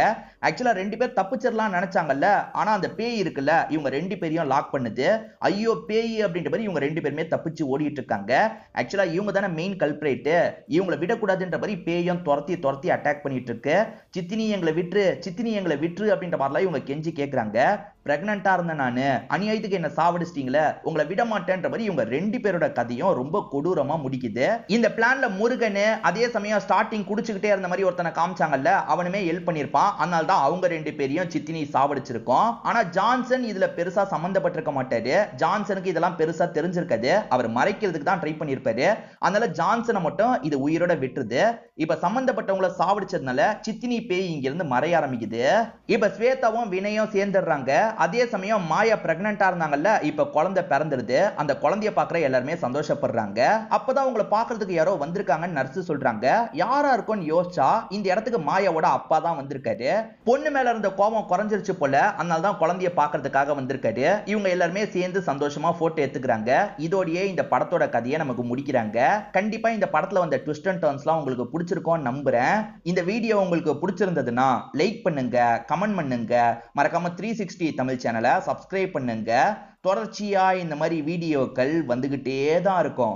ஆக்சுவலா ரெண்டு பேர் தப்பிச்சிடலாம் நினைச்சாங்கல்ல, ஆனா அந்த பேய் இருக்குல்ல இவங்க ரெண்டு பேரையும் லாக் பண்ணுது. ஐயோ பேய் அப்படின்ற மாதிரி இவங்க ரெண்டு பேருமே தப்பிச்சு ஓடிட்டு இருக்காங்க. ஆக்சுவலா இவங்க தானே மெயின் கல்பிரேட், இவங்களை விடக்கூடாதுன்ற மாதிரி பேயும் துரத்தி துரத்தி அட்டாக் பண்ணிட்டு இருக்கு. சித்தினி எங்களை விட்டுரு, சித்தினி எங்களை விட்டுரு அப்படின்ற மாதிரிலாம் இவங்க கெஞ்சி கேட்கறாங்க. பிரெக்னண்டா இருந்தேன் நானு, அநியாயத்துக்கு என்ன சாவடிச்சிட்டீங்களே, உங்களை விட மாட்டேன்ற மாதிரி இவங்க ரெண்டு பேரோட கதையும் ரொம்ப கொடூரமா முடிக்குது. இந்த பிளான்ல முருகன் அதே சமயம் ஸ்டார்டிங் குடிச்சுக்கிட்டே இருந்த மாதிரி ஒருத்தனை காமிச்சாங்கல்ல, அவனுமே ஹெல்ப் பண்ணிருப்பான். அதனால தான் அவங்க ரெண்டு பேரையும் சித்தினி சாவடிச்சிருக்கோம். ஆனா ஜான்சன் இதுல பெருசா சம்பந்தப்பட்டிருக்க மாட்டாரு. ஜான்சனுக்கு இதெல்லாம் பெருசா தெரிஞ்சிருக்காது. அவர் மறைக்கிறதுக்கு தான் ட்ரை பண்ணிருப்பாரு. அதனால ஜான்சனை மட்டும் இது உயிரோட விட்டுருது. இப்ப சம்பந்தப்பட்டவங்களை சாவடிச்சதுனால சித்தினி பேய் இங்க இருந்து மறைய ஆரம்பிக்குது. இப்ப ஸ்வேதாவும் வினயும் சேர்ந்துடுறாங்க. அதே சமயம் மாயா பிரெக்னண்டா இருந்தாங்கல்ல, இப்ப குழந்தை பிறந்துருது. அந்த குழந்தைய பாக்குற எல்லாருமே சந்தோஷப்படுறாங்க. அப்பதான் உங்களை பாக்குறதுக்கு யாரோ வந்திருக்காங்கன்னு நர்ஸ் சொல்றாங்க. யாரா இருக்கும்னு யோசிச்சா இந்த இடத்துக்கு மாயாவோட அப்பா தான் வந்திருக்காரு. பொண்ணு மேல இருந்த கோபம் குறைஞ்சிருச்சு போல, அதனால தான் குழந்தைய பாக்குறதுக்காக வந்திருக்காரு. இவங்க எல்லாருமே சேர்ந்து சந்தோஷமா போட்டோ எடுத்துக்கிறாங்க. இதோடயே இந்த படத்தோட கதையை நமக்கு முடிக்கிறாங்க. கண்டிப்பா இந்த படத்துல வந்த ட்விஸ்ட் அண்ட் டர்ன்ஸ்லாம் உங்களுக்கு பிடிச்சிருக்கும்னு நம்புறேன். இந்த வீடியோ உங்களுக்கு பிடிச்சிருந்ததுன்னா லைக் பண்ணுங்க, கமெண்ட் பண்ணுங்க, மறக்காம 360 தமிழ் தமிழ் சேனலை சப்ஸ்கிரைப் பண்ணுங்க. தொடர்ச்சியா இந்த மாதிரி வீடியோக்கள் வந்துகிட்டே தான் இருக்கும்.